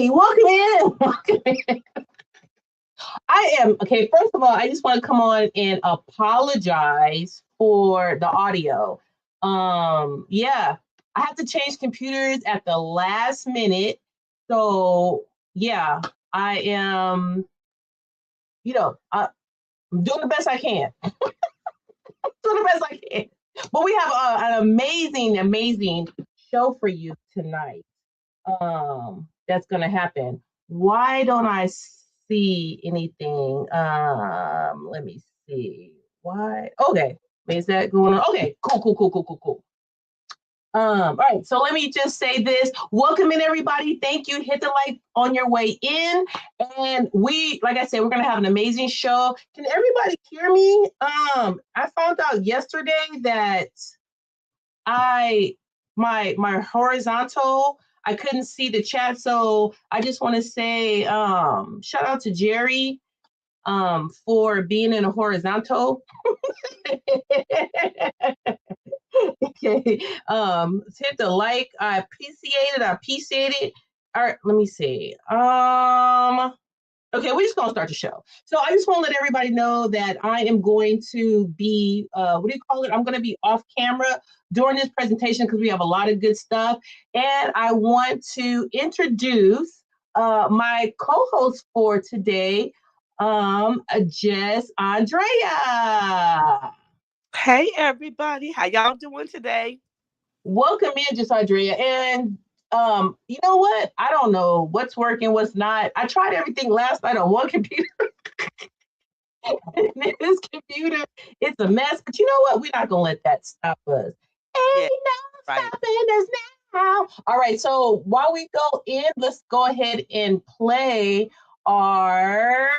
Hey, welcome in. Welcome in. I am okay. First of all, I just want to come on and apologize for the audio. Yeah, I have to change computers at the last minute. So yeah, I am, I'm doing the best I can. Doing the best I can. But we have an amazing, amazing show for you tonight. That's gonna happen. Why don't I see anything? Let me see. Why? Okay, is that going on? Okay, cool, cool, cool, cool, cool, cool. All right, so let me just say this. Welcome in, everybody. Thank you. Hit the like on your way in. And like I said, we're gonna have an amazing show. Can everybody hear me? I found out yesterday that I my horizontal, I couldn't see the chat. So I just want to say shout out to Jerry for being in a horizontal. Okay. Hit the like. I appreciate it. I appreciate it. All right, let me see. Okay, we're just gonna start the show. So I just want to let everybody know that I am going to be what do you call it? I'm gonna be off camera during this presentation because we have a lot of good stuff. And I want to introduce my co-host for today, Jess Andrea. Hey everybody, how y'all doing today? Welcome in, Jess Andrea. And you know what? I don't know what's working, what's not. I tried everything last night on one computer. This computer, it's a mess. But you know what? We're not gonna let that stop us. Yeah, Ain't no right. stopping us now. All right. So while we go in, let's go ahead and play our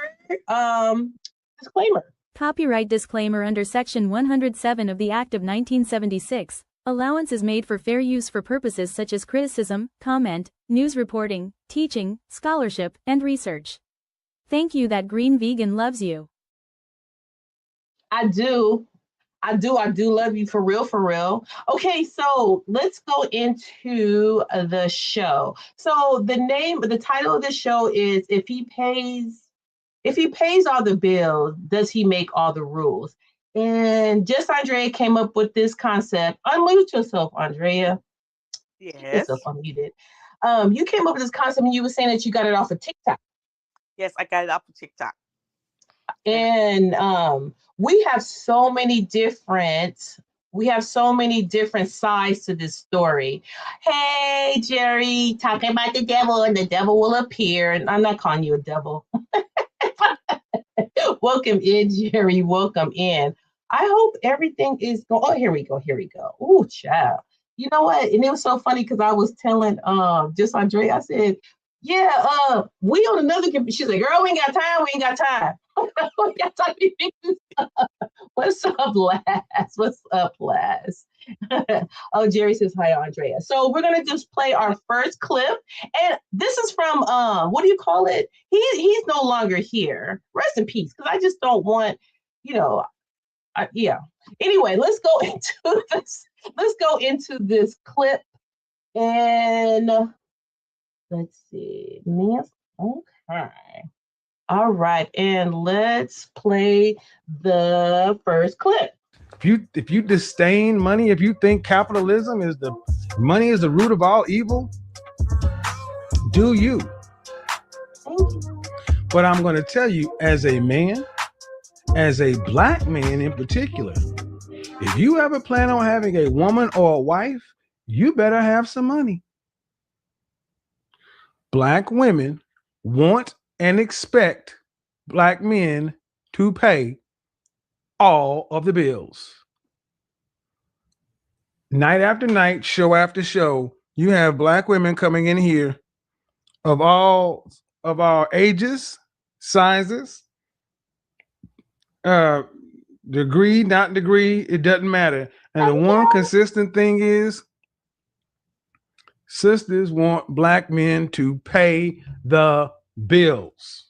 disclaimer. Copyright disclaimer under Section 107 of the Act of 1976. Allowance is made for fair use for purposes such as criticism, comment, news reporting, teaching, scholarship, and research. Thank you that Green Vegan loves you. I do. I do love you for real, for real. Okay, so let's go into the show. So the title of the show is if he pays all the bills, does he make all the rules? And Jess Andrea came up with this concept. Unmute yourself, Andrea. Keep yourself Yes, unmuted. You came up with this concept and you were saying that you got it off of TikTok. yes, I got it off of TikTok. And And we have so many different sides to this story. Hey, Jerry, talking about the devil, and the devil will appear. And I'm not calling you a devil. Welcome in, Jerry. Welcome in. I hope everything is going. Oh, here we go. Here we go. Ooh, child. You know what? And it was so funny because I was telling just Andrea, I said, yeah, we on another computer. She's like, girl, we ain't got time. We ain't got time. We got time to fix this stuff. What's up, Laz? What's up, Laz? Oh, Jerry says hi, Andrea. So we're gonna just play our first clip, and this is from what do you call it? He's no longer here. Rest in peace, because I just don't want, you know, yeah. Anyway, let's go into this. Let's go into this clip, and let's see, Miss. Okay. All right, and let's play the first clip. If you disdain money, if you think capitalism is the money is the root of all evil, do you? But I'm going to tell you, as a man, as a black man in particular, if you ever plan on having a woman or a wife, you better have some money. Black women want and expect black men to pay all of the bills. Night after night, show after show, you have black women coming in here of all of our ages, sizes, uh, degree, not degree, it doesn't matter. And the one consistent thing is sisters want black men to pay the bills.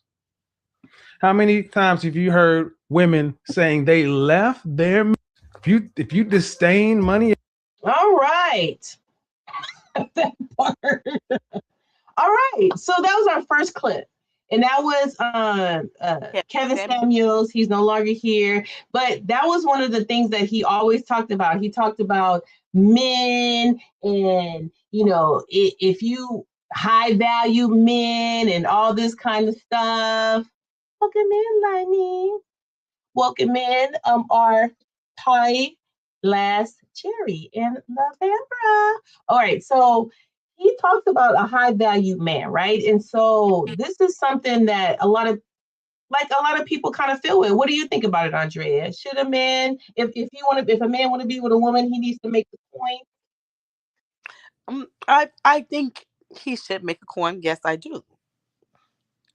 How many times have you heard women saying they left their if you disdain money? All right. That part. All right. So that was our first clip. And that was Kevin Sam- Samuels. He's no longer here. But that was one of the things that he always talked about. He talked about men and, if you high value men and all this kind of stuff. Welcome in, Lightning. Welcome in our Pie Last Cherry and Lavembra. All right, so he talks about a high value man, right? And so this is something that a lot of people kind of feel with. What do you think about it, Andrea? Should a man, if a man want to be with a woman, he needs to make the point? I think he should make a coin. Yes, I do.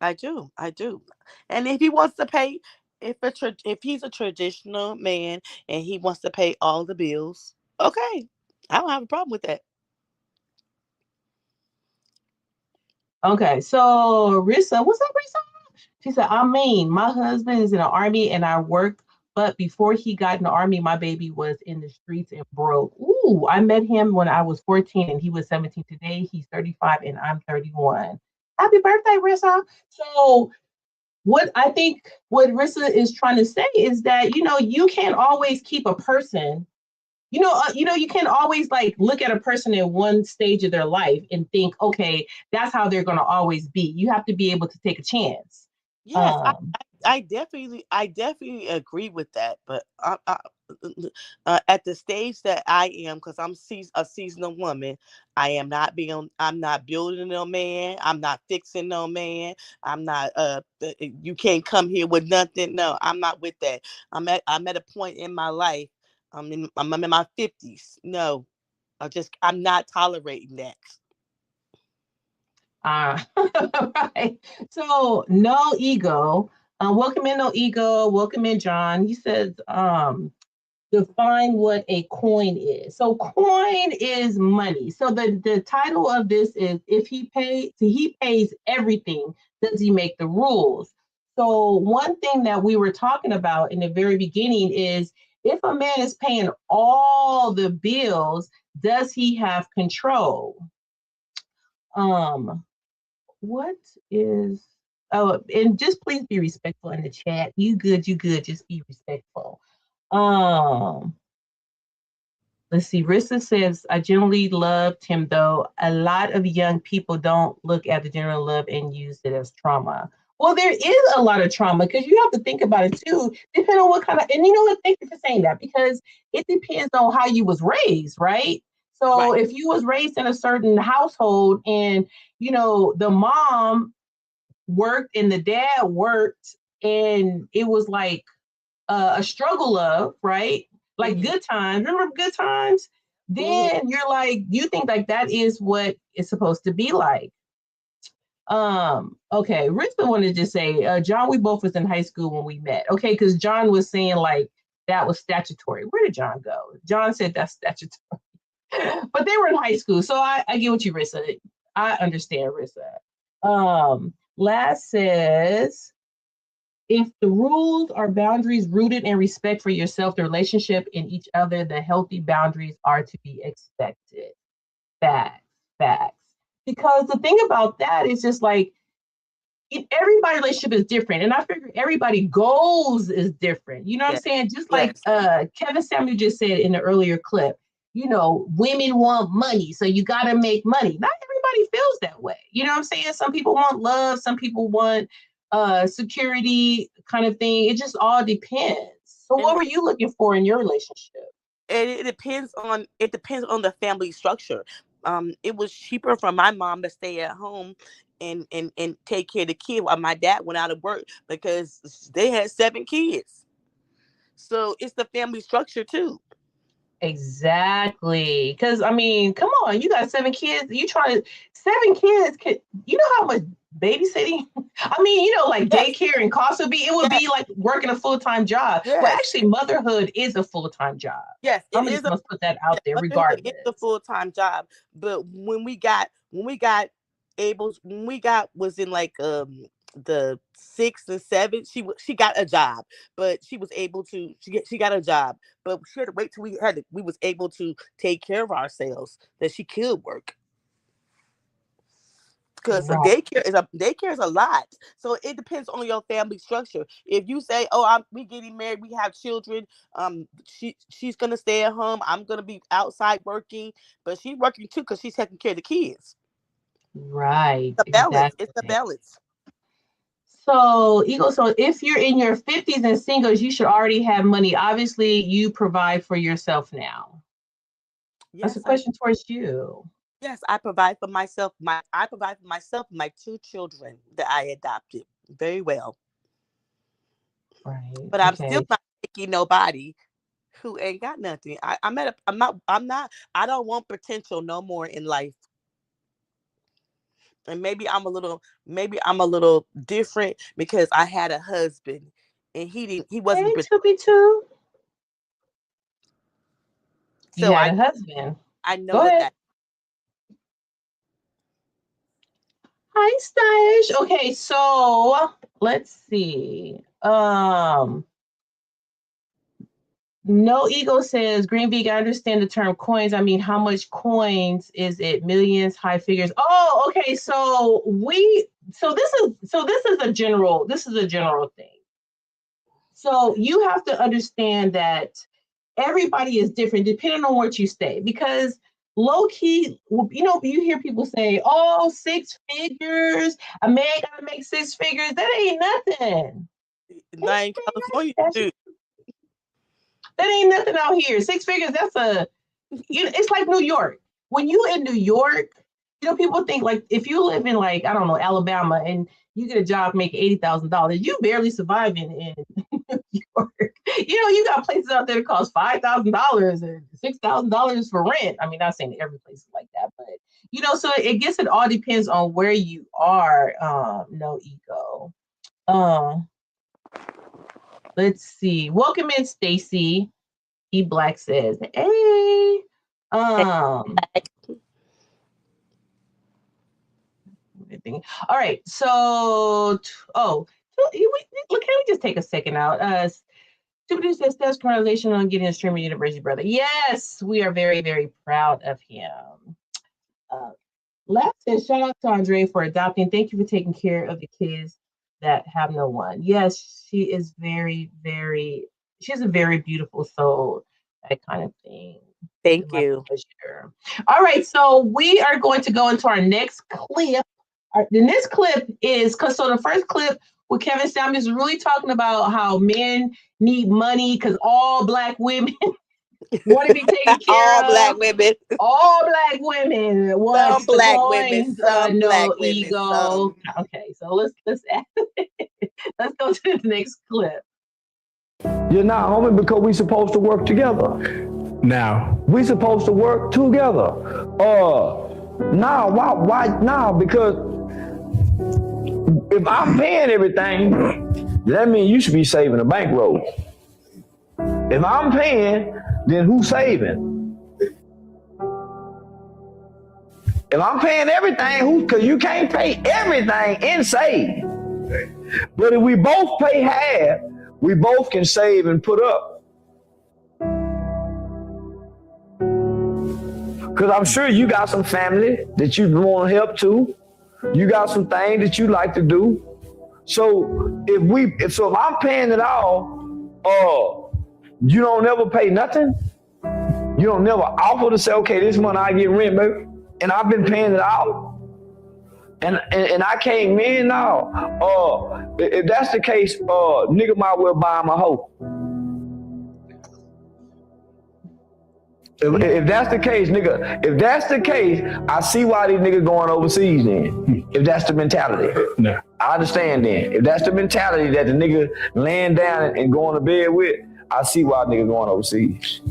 I do. I do. And if he wants to pay, if he's a traditional man and he wants to pay all the bills, okay, I don't have a problem with that. Okay, so Rissa, what's up, Rissa? She said, I mean, my husband is in the army and I work, but before he got in the army, my baby was in the streets and broke. Ooh, I met him when I was 14 and he was 17 today. He's 35 and I'm 31. Happy birthday, Rissa. So what I think what Rissa is trying to say is that, you can't always keep a person you can't always like look at a person in one stage of their life and think, okay, that's how they're going to always be. You have to be able to take a chance. Yes, I definitely agree with that. But at the stage that I am, because I'm a seasonal woman, I'm not building no man. I'm not fixing no man. I'm not. You can't come here with nothing. No, I'm not with that. I'm at a point in my life. I'm in my 50s. No, I'm not tolerating that. Right. So no ego. Welcome in, no ego. Welcome in, John. He says, define what a coin is. So coin is money. So the title of this is if he pays everything, does he make the rules? So one thing that we were talking about in the very beginning is if a man is paying all the bills, does he have control? Um, what is and just please be respectful in the chat. You good, just be respectful. Um, let's see. Rissa says, I generally loved him though. A lot of young people don't look at the general love and use it as trauma. Well, there is a lot of trauma because you have to think about it too, depending on what kind of, and you know what, thank you for saying that because it depends on how you was raised, right? So Right. if you was raised in a certain household and, the mom worked and the dad worked and it was like a struggle of, right? Like Mm-hmm. good times. Remember good times? Mm-hmm. Then you're like, you think like that is what it's supposed to be like. Okay, Richmond wanted to just say, John, we both was in high school when we met. Okay, because John was saying like that was statutory. Where did John go? John said that's statutory. But they were in high school. So I get what you Rissa. I understand Rissa. Last says if the rules are boundaries rooted in respect for yourself, the relationship, and each other, the healthy boundaries are to be expected. Facts, facts. Because the thing about that is just like everybody's relationship is different. And I figure everybody goals is different. You know what I'm Yes. saying? Just like Yes. Kevin Samuel just said in the earlier clip, women want money, so you got to make money. Not everybody feels that way. You know what I'm saying? Some people want love, some people want security kind of thing. It just all depends. So And what were you looking for in your relationship? it depends on the family structure. It was cheaper for my mom to stay at home and take care of the kid while my dad went out of work because they had 7 kids. So it's the family structure too. Exactly. Because I mean, come on, you got 7 kids. You trying to 7 kids? You know how much babysitting? I mean, like Yes, daycare and cost would be. It would yes, be like working a full-time job. Well, yes, actually, motherhood is a full-time job. yes. It I'm is just gonna put that out there, motherhood is a regardless. full-time job. But when we got was in like the 6 and 7, she got a job, but she got a job, but she had to wait till we was able to take care of ourselves that she could work. because Right. daycare is a lot. So it depends on your family structure. If you say, "Oh, we getting married, we have children," she's gonna stay at home. I'm gonna be outside working, but she's working too because she's taking care of the kids. Right. The balance. It's the Exactly. balance. So, Eagle, so if you're in your 50s and singles, you should already have money. Obviously, you provide for yourself now. That's a Yes, question towards you. yes, I provide for myself. I provide for myself, my 2 children that I adopted very well. Right. But I'm still Okay. not taking nobody who ain't got nothing. I don't want potential no more in life. And maybe I'm a little different because I had a husband and he wasn't Hey, 2B2. You so had a husband. I know Go what ahead. that. Hi, Stylish. Okay, so let's see. No Ego says Green Beak, I understand the term coins. I mean, how much coins is it? Millions, high figures. Oh, okay. So this is a general thing. So you have to understand that everybody is different depending on what you say, because low key, you hear people say, "Oh, 6 figures, a man gotta make 6 figures." That ain't nothing. Not in California, That's dude. That ain't nothing out here. 6 figures, it's like New York. When you in New York, people think like if you live in like, I don't know, Alabama and you get a job making $80,000, you barely surviving in New York. You got places out there that cost $5,000 and $6,000 for rent. I mean, not saying every place is like that, but so it all depends on where you are. No ego. Let's see. Welcome in, Stacy. E Black says, "Hey, all right. So, can we just take a second out? Stupido says steps congratulations on getting a streamer university brother. Yes, we are very, very proud of him. Last says, shout out to Andre for adopting. Thank you for taking care of the kids that have no one. Yes, she is very, very, she has a very beautiful soul, that kind of thing. Thank you. Pleasure. All right, so we are going to go into our next clip. The next clip is the first clip with Kevin Samuels is really talking about how men need money because all Black women want to be taken care All of. Black women. All Black women want Some Black women. Some no Black women. ego. Some. Okay, so let's let's go to the next clip. You're not homie because we supposed to work together. Now, We supposed to work together. Now, why now? Because if I'm paying everything, that means you should be saving a bankroll. If I'm paying, then who's saving? If I'm paying everything, because you can't pay everything and save. But if we both pay half, we both can save and put up. Because I'm sure you got some family that you want to help too. You got some things that you like to do. So if I'm paying it all, you don't never pay nothing. You don't never offer to say, okay, this month I get rent, baby, and I've been paying it all. And I came in now. If that's the case, nigga might well buy my hoe. If that's the case, nigga, if that's the case, I see why these niggas going overseas then. If that's the mentality. no. I understand then. If that's the mentality that the nigga laying down and going to bed with, I see why niggas going overseas.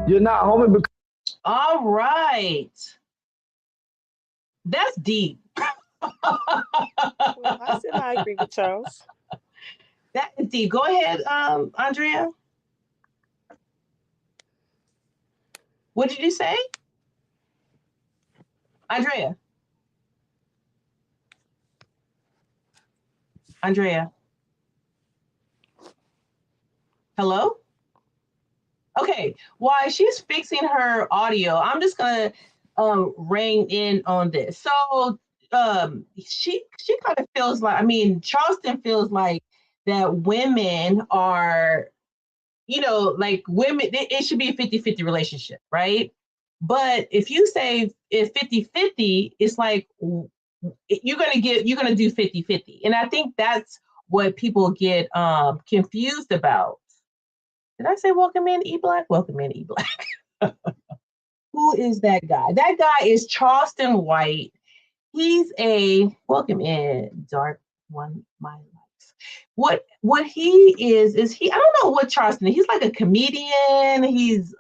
You're not homie because All right. That's deep. Well, I said I agree with Charles. That is deep. Go ahead, Andrea. What did you say? Andrea. Hello? Okay, while she's fixing her audio, I'm just gonna rein in on this. So she kind of feels like, I mean, Charleston feels like that women are, you know, like women, it should be a 50-50 relationship, right? But if you say it's 50-50, it's like you're gonna do 50-50. And I think that's what people get confused about. Did I say welcome in E Black? Welcome in E Black. Who is that guy? That guy is Charleston White. He's a welcome in dark one my life. What he is he, I don't know what Charleston is. He's like a comedian. He's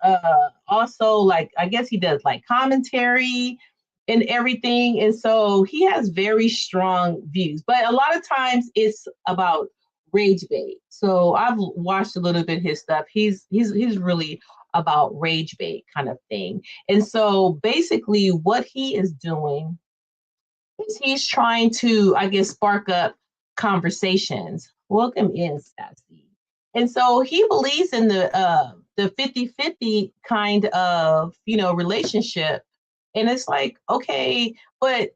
also like, I guess he does like commentary and everything. And so he has very strong views. But a lot of times it's about rage bait. So I've watched a little bit of his stuff. He's really about rage bait kind of thing. And so basically what he is doing is he's trying to, I guess, spark up conversations. Welcome in, Sassy. And so he believes in the 50-50 kind of, you know, relationship. And it's like, okay, but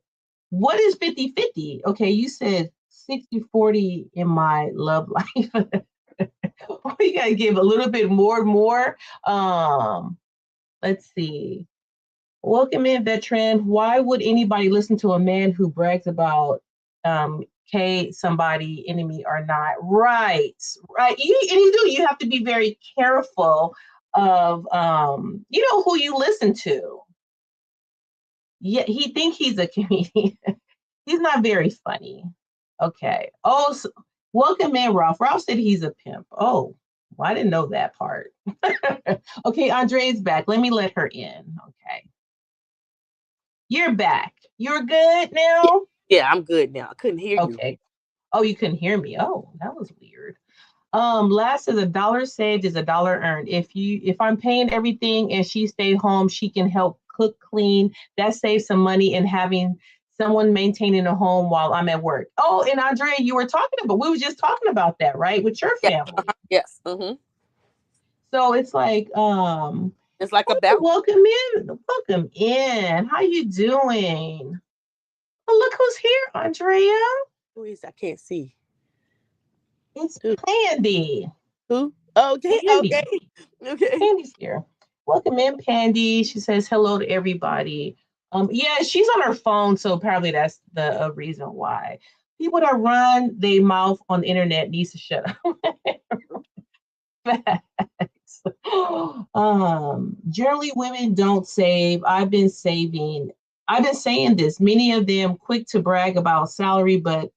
what is 50-50? Okay, you said 60-40 in my love life. We gotta give a little bit more. Let's see. Welcome in, veteran. Why would anybody listen to a man who brags about somebody, enemy or not? Right. You have to be very careful of you know, who you listen to. Yeah, he think he's a comedian. He's not very funny. Okay. Oh, so, welcome in, Ralph. Ralph said he's a pimp. Oh, well, I didn't know that part. Okay, Andrea's back. Let me let her in. Okay. You're back. You're good now? Yeah, I'm good now. I couldn't hear you. Okay. Oh, you couldn't hear me. Oh, that was weird. Last is $1 saved is $1 earned. If I'm paying everything and she stay home, she can help cook, clean. That saves some money in having someone maintaining a home while I'm at work. Oh, and Andrea, we were just talking about that, right? With your family. Yes. Mm-hmm. So it's like, it's like a balance. Welcome in. How you doing? Oh, look who's here, Andrea. Who is? I can't see. It's Pandy. Who? Okay. Pandy. Okay. Pandy's here. Welcome in, Pandy. She says hello to everybody. Yeah, she's on her phone, so probably that's the reason why. People that run their mouth on the internet needs to shut up. Facts. Generally, women don't save. I've been saying this. Many of them quick to brag about salary, but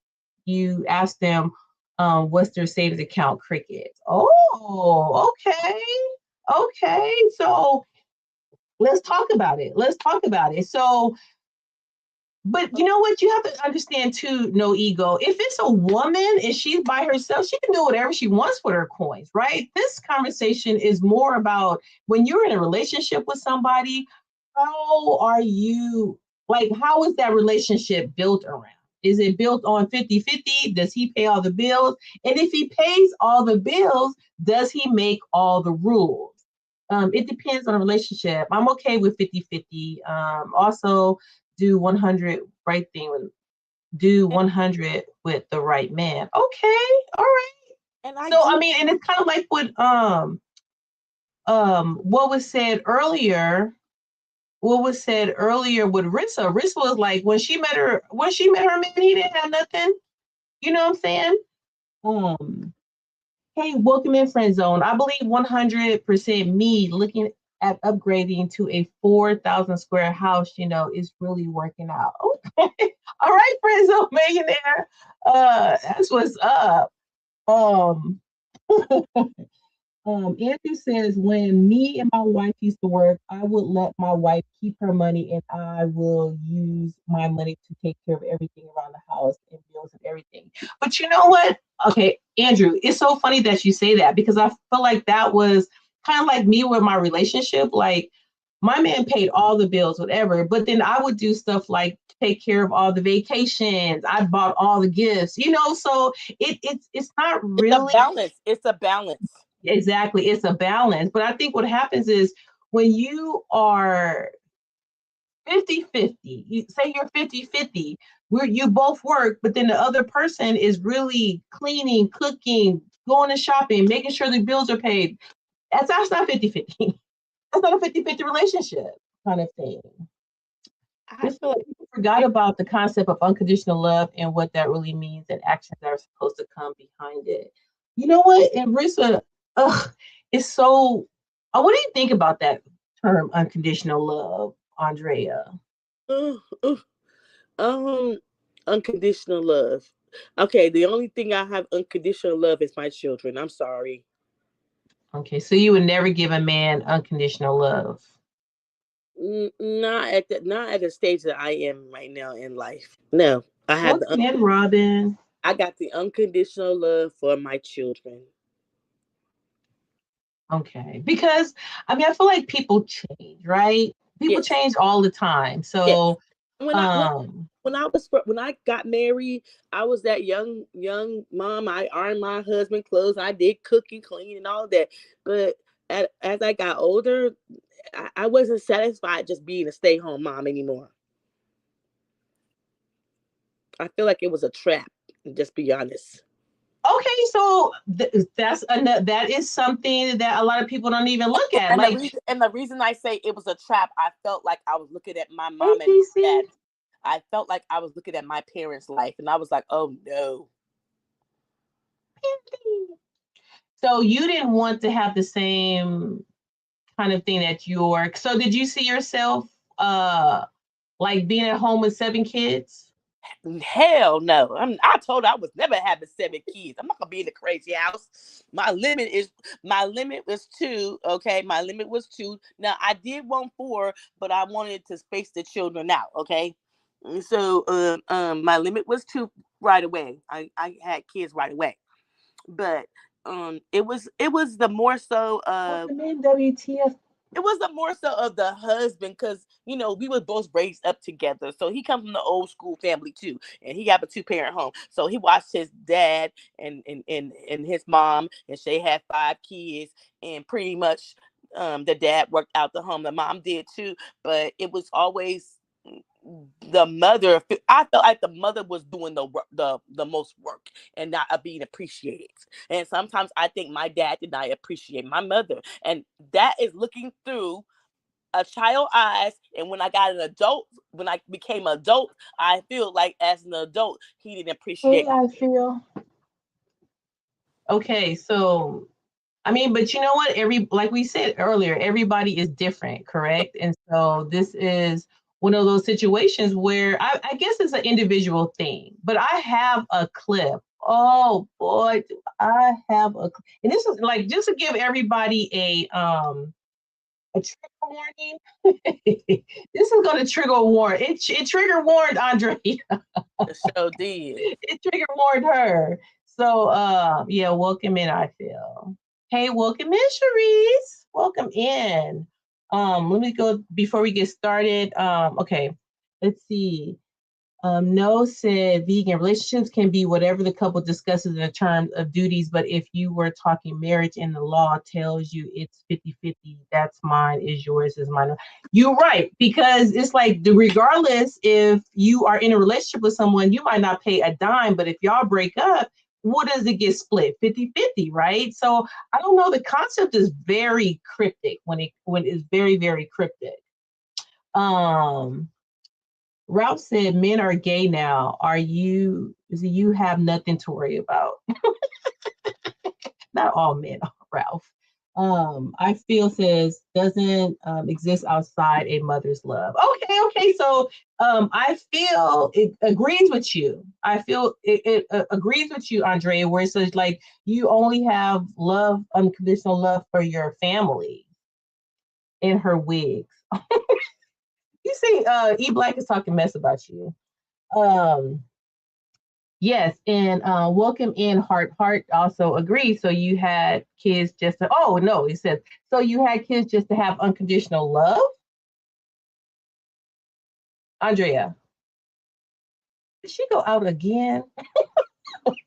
you ask them what's their savings account, crickets. Oh, okay. So let's talk about it. So, but you know what? You have to understand too, no ego. If it's a woman and she's by herself, she can do whatever she wants with her coins, right? This conversation is more about when you're in a relationship with somebody, how is that relationship built around? Is it built on 50-50? Does he pay all the bills? And if he pays all the bills, does he make all the rules? It depends on the relationship. I'm okay with 50-50. Also, do 100 right thing. Do 100 with the right man. Okay, all right. And and it's kind of like what was said earlier. What was said earlier with Rissa. Rissa was like when she met her man, he didn't have nothing. You know what I'm saying? Hey, welcome in Friend Zone. I believe 100% me looking at upgrading to a 4,000 square house, you know, is really working out. Okay. All right, Friend Zone Millionaire. That's what's up. Andrew says, when me and my wife used to work, I would let my wife keep her money and I will use my money to take care of everything around the house and bills and everything. But you know what? Okay, Andrew, it's so funny that you say that because I feel like that was kind of like me with my relationship. Like my man paid all the bills, whatever, but then I would do stuff like take care of all the vacations. I bought all the gifts, you know, so it's not really It's a balance. Exactly. It's a balance. But I think what happens is when you are 50-50, you say you're 50-50, where you both work, but then the other person is really cleaning, cooking, going to shopping, making sure the bills are paid. That's not 50-50. That's not a 50-50 relationship kind of thing. I Just feel like people forgot about the concept of unconditional love and what that really means and actions that are supposed to come behind it. You know what? And Rissa, it's so. What do you think about that term, unconditional love, Andrea? uh, uh, um unconditional love. Okay, the only thing I have unconditional love is my children. I'm sorry. Okay, so you would never give a man unconditional love. Not at the stage that I am right now in life. No, Welcome in, Robin. I got the unconditional love for my children. Okay, because I mean, I feel like people change, right? People Yes, change all the time. yes. So, When I when um, when I got married, I was that young mom. I ironed my husband clothes. I did cook and clean and all that. But as I got older, I wasn't satisfied just being a stay-home mom anymore. I feel like it was a trap. Just be honest. okay, so that is something that a lot of people don't even look at. And the Like reason and the reason I say it was a trap, I felt like I was looking at my mom and ATC. dad. I felt like I was looking at my parents' life, and I was like, "Oh no, So you didn't want to have the same kind of thing that you're. So did you see yourself like being at home with 7 kids? hell no!" I told her I was never having 7 kids. I'm not gonna be in a crazy house. My limit was 2. Okay, my limit was 2. Now I did want 4, but I wanted to space the children out. Okay, and so my limit was 2 right away. I had kids right away, but it was the more so Welcome in, WTF. it was the more so of the husband, because we were both raised up together. So he comes from the old school family too, and he have a 2-parent home. So he watched his dad and his mom, and they had 5 kids, and pretty much the dad worked out the home. The mom did too, but it was always the mother. I felt like the mother was doing the most work and not being appreciated. And sometimes I think my dad did not appreciate my mother, and that is looking through a child eyes. And when I became adult, I feel like as an adult he didn't Hey, appreciate. I feel. Okay, so I mean, but you know what? Like we said earlier, everybody is different, correct? And so this is one of those situations where I guess it's an individual thing. But I have a clip. Oh boy, do I have and this is like just to give everybody a trigger warning. This is going to trigger warn. It trigger warned Andrea. The show did. It trigger warned her. So yeah, welcome in, I feel. Hey, welcome in, Cherise. Welcome in. Let me go before we get started. Okay, let's see. No said vegan relationships can be whatever the couple discusses in terms of duties, but if you were talking marriage and the law tells you it's 50-50, that's mine is yours is mine. You're right, because it's like regardless if you are in a relationship with someone, you might not pay a dime, but if y'all break up, what does it get split? 50-50, right? So I don't know. The concept is very cryptic when it's very, very cryptic. Um Ralph said men are gay now. You have nothing to worry about. Not all men are, Ralph. I feel says doesn't exist outside a mother's love. Okay. So I feel it agrees with you. I feel it agrees with you, Andrea, where it says like you only have love, unconditional love for your family in her wigs. You see, E Black is talking mess about you. Um, yes, and welcome in Heart. Heart also agrees. So you had kids just to, oh no, he says, so you had kids just to have unconditional love? Andrea, did she go out again?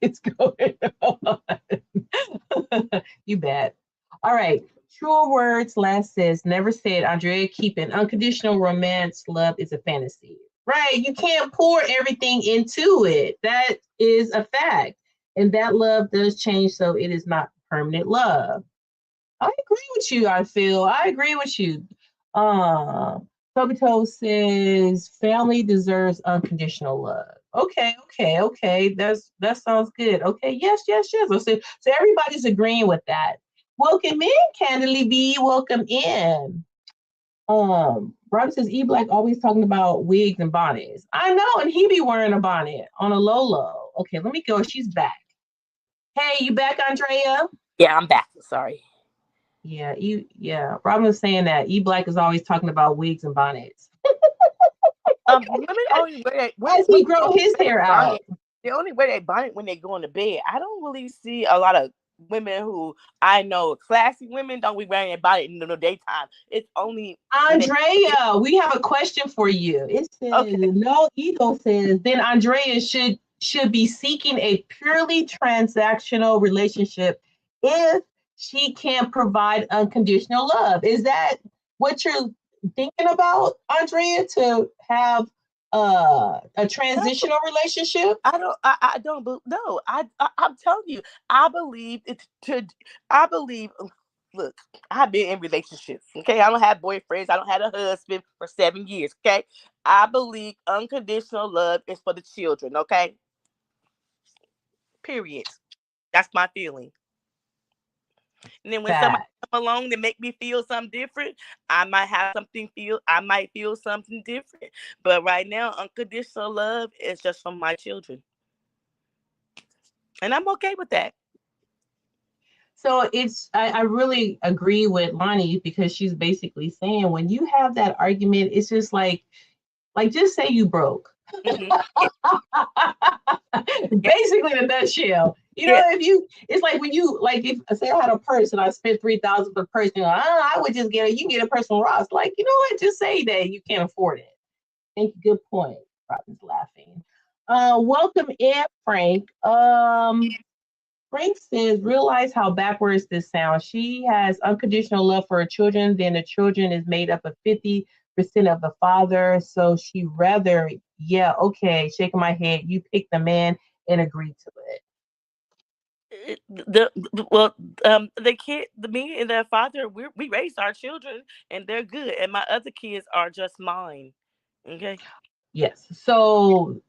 It's going on. You bet. All right. True words last says never said Andrea keeping unconditional romance love is a fantasy. Right. You can't pour everything into it. That is a fact. And that love does change, so it is not permanent love. I agree with you, I feel. I agree with you. Tobito says family deserves unconditional love. Okay. That sounds good. Okay, yes. So everybody's agreeing with that. Welcome in, Candidly B. Welcome in. Robert says E Black always talking about wigs and bonnets. I know, and he be wearing a bonnet on a low. Okay, let me go. She's back. Hey, you back, Andrea? Yeah, I'm back. Sorry. Yeah. Robin was saying that E Black is always talking about wigs and bonnets. Women only wear As he grow his hair out. They only wear that bonnet when they go into bed. I don't really see a lot of women who I know, classy women, don't be wearing a bonnet in the daytime. It's only Andrea, we have a question for you. It says No Ego says then Andrea should be seeking a purely transactional relationship if she can't provide unconditional love. Is that what you're thinking about, Andrea, to have a transitional relationship? I don't no. I'm telling you, I believe it's to. I believe. Look, I've been in relationships. Okay, I don't have boyfriends. I don't have a husband for 7 years. Okay, I believe unconditional love is for the children. Okay, period. That's my feeling. And then when somebody come along that make me feel something different, I might feel something different. But right now, unconditional love is just for my children. And I'm okay with that. So I really agree with Lonnie, because she's basically saying when you have that argument, it's just like just say you broke. Mm-hmm. Basically, in a nutshell. It's like when you, like, if say I had a purse and I spent $3,000 per purse, I would just you can get a purse from Ross. Like, you know what? Just say that you can't afford it. Thank you. Good point. Robin's laughing. Welcome in, Frank. Frank says, realize how backwards this sounds. She has unconditional love for her children. Then the children is made up of 50% of the father. So she rather, shaking my head, you pick the man and agree to it. The kid, me and their father, we raised our children and they're good. And my other kids are just mine. Okay. Yes. So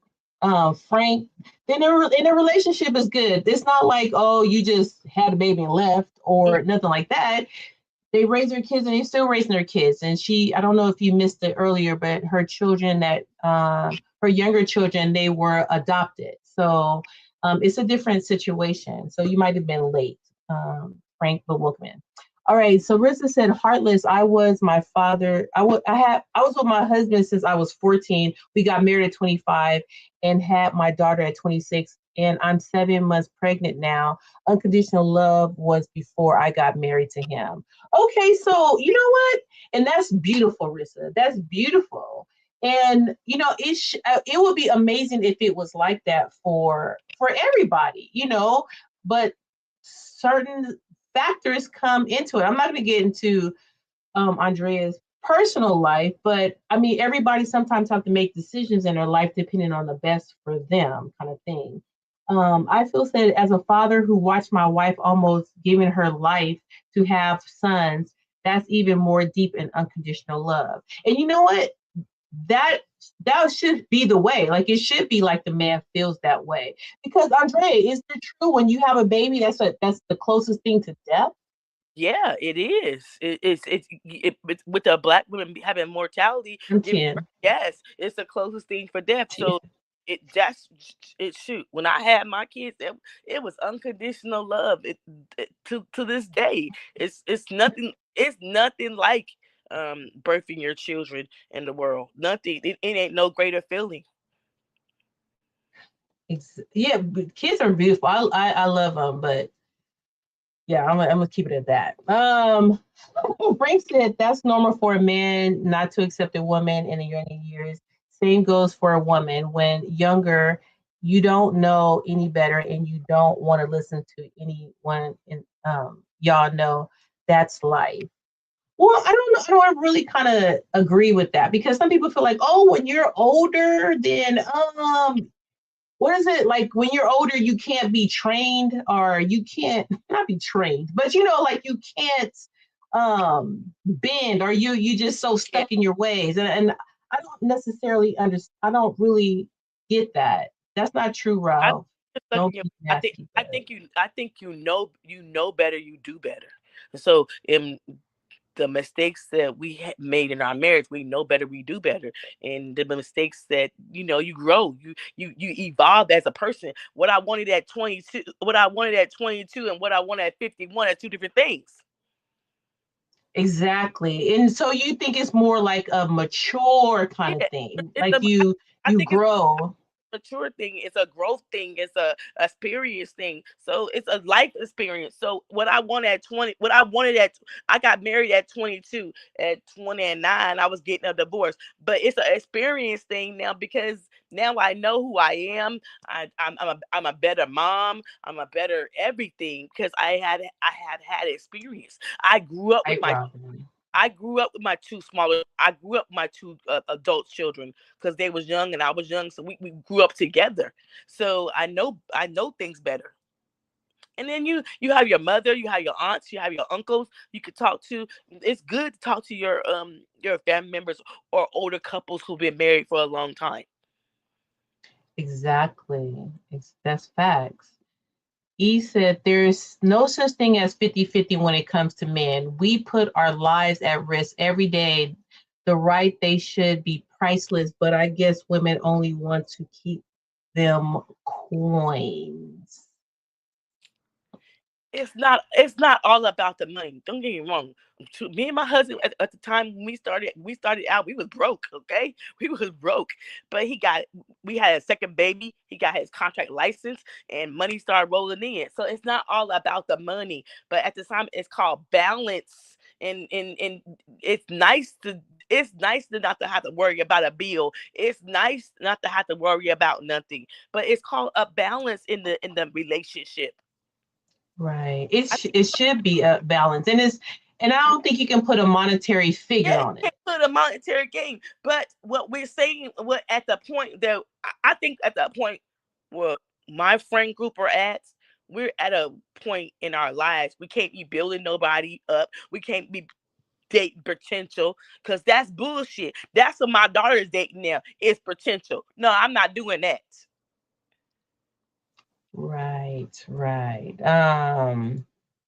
Frank, then the relationship is good. It's not like, oh, you just had a baby and left or nothing like that. They raise their kids and they're still raising their kids. And I don't know if you missed it earlier, but her children her younger children, they were adopted. So it's a different situation. So you might have been late, Frank, but welcome in. All right. So Rissa said, heartless. I was my father. I was with my husband since I was 14. We got married at 25 and had my daughter at 26. And I'm 7 months pregnant now. Unconditional love was before I got married to him. Okay, so you know what? And that's beautiful, Rissa. That's beautiful. And it would be amazing if it was like that for everybody, but certain factors come into it. I'm not going to get into Andrea's personal life, but I mean, everybody sometimes have to make decisions in their life depending on the best for them, kind of thing. I feel that as a father who watched my wife almost giving her life to have sons, that's even more deep and unconditional love. And you know what? That should be the way. Like, it should be like the man feels that way. Because Andrea, is it true when you have a baby, that's the closest thing to death? Yeah, it is. It's with the Black women having mortality. Yes, it's the closest thing for death. So shoot. When I had my kids, it was unconditional love. To this day, it's nothing. It's nothing like birthing your children in the world. Nothing. It ain't no greater feeling. Yeah, kids are beautiful. I love them, but yeah, I'm gonna keep it at that. Frank said that's normal for a man not to accept a woman in the younger years. Same goes for a woman. When younger, you don't know any better and you don't want to listen to anyone. And y'all know that's life. Well, I don't know. I don't really kind of agree with that because some people feel like, oh, when you're older, then what is it like when you're older, you can't be trained or you can't not be trained, but like you can't bend or you just so Yeah, stuck in your ways. And I don't necessarily understand. I don't really get that. That's not true, I Ralph. just stuck Don't in your. be nasty, but I think you know better. You do better. So the mistakes that we made in our marriage, we know better, we do better, and the mistakes that you grow, you evolve as a person. What I wanted at 22, and what I wanted at 51 are two different things. exactly. And so you think it's more like a mature kind of Yeah, thing, it's like a. I you think it's grow. mature thing. It's a growth thing. It's a experience thing. So it's a life experience. So what I wanted at 20, what I wanted at, I got married at 22. At 29, I was getting a divorce. But it's an experience thing now because now I know who I am. I'm a better mom. I'm a better everything because I have had experience. I grew up with Right, my Robin. I grew up with my two smaller. I grew up with my two adult children because they was young and I was young, so we grew up together. So I know things better. And then you have your mother, you have your aunts, you have your uncles. You could talk to. It's good to talk to your family members or older couples who've been married for a long time. Exactly. That's facts. E said there's no such thing as 50-50 when it comes to men. We put our lives at risk every day. The right they should be priceless, but I guess women only want to keep them coins. It's not all about the money. Don't get me wrong. Me and my husband at the time when we started out, we was broke, okay? We was broke. But we had a second baby, he got his contract license and money started rolling in. So it's not all about the money, but at the time it's called balance. And it's nice to not to have to worry about a bill. It's nice not to have to worry about nothing. But it's called a balance in the relationship. Right. It should be a balance. And I don't think you can put a monetary figure Yeah, you on it. can't put a monetary gain. But what we're saying, what at the point that I think at the point where my friend group are at, we're at a point in our lives we can't be building nobody up. We can't be dating potential because that's bullshit. That's what my daughter's dating now. It's potential. No, I'm not doing that. Right, right.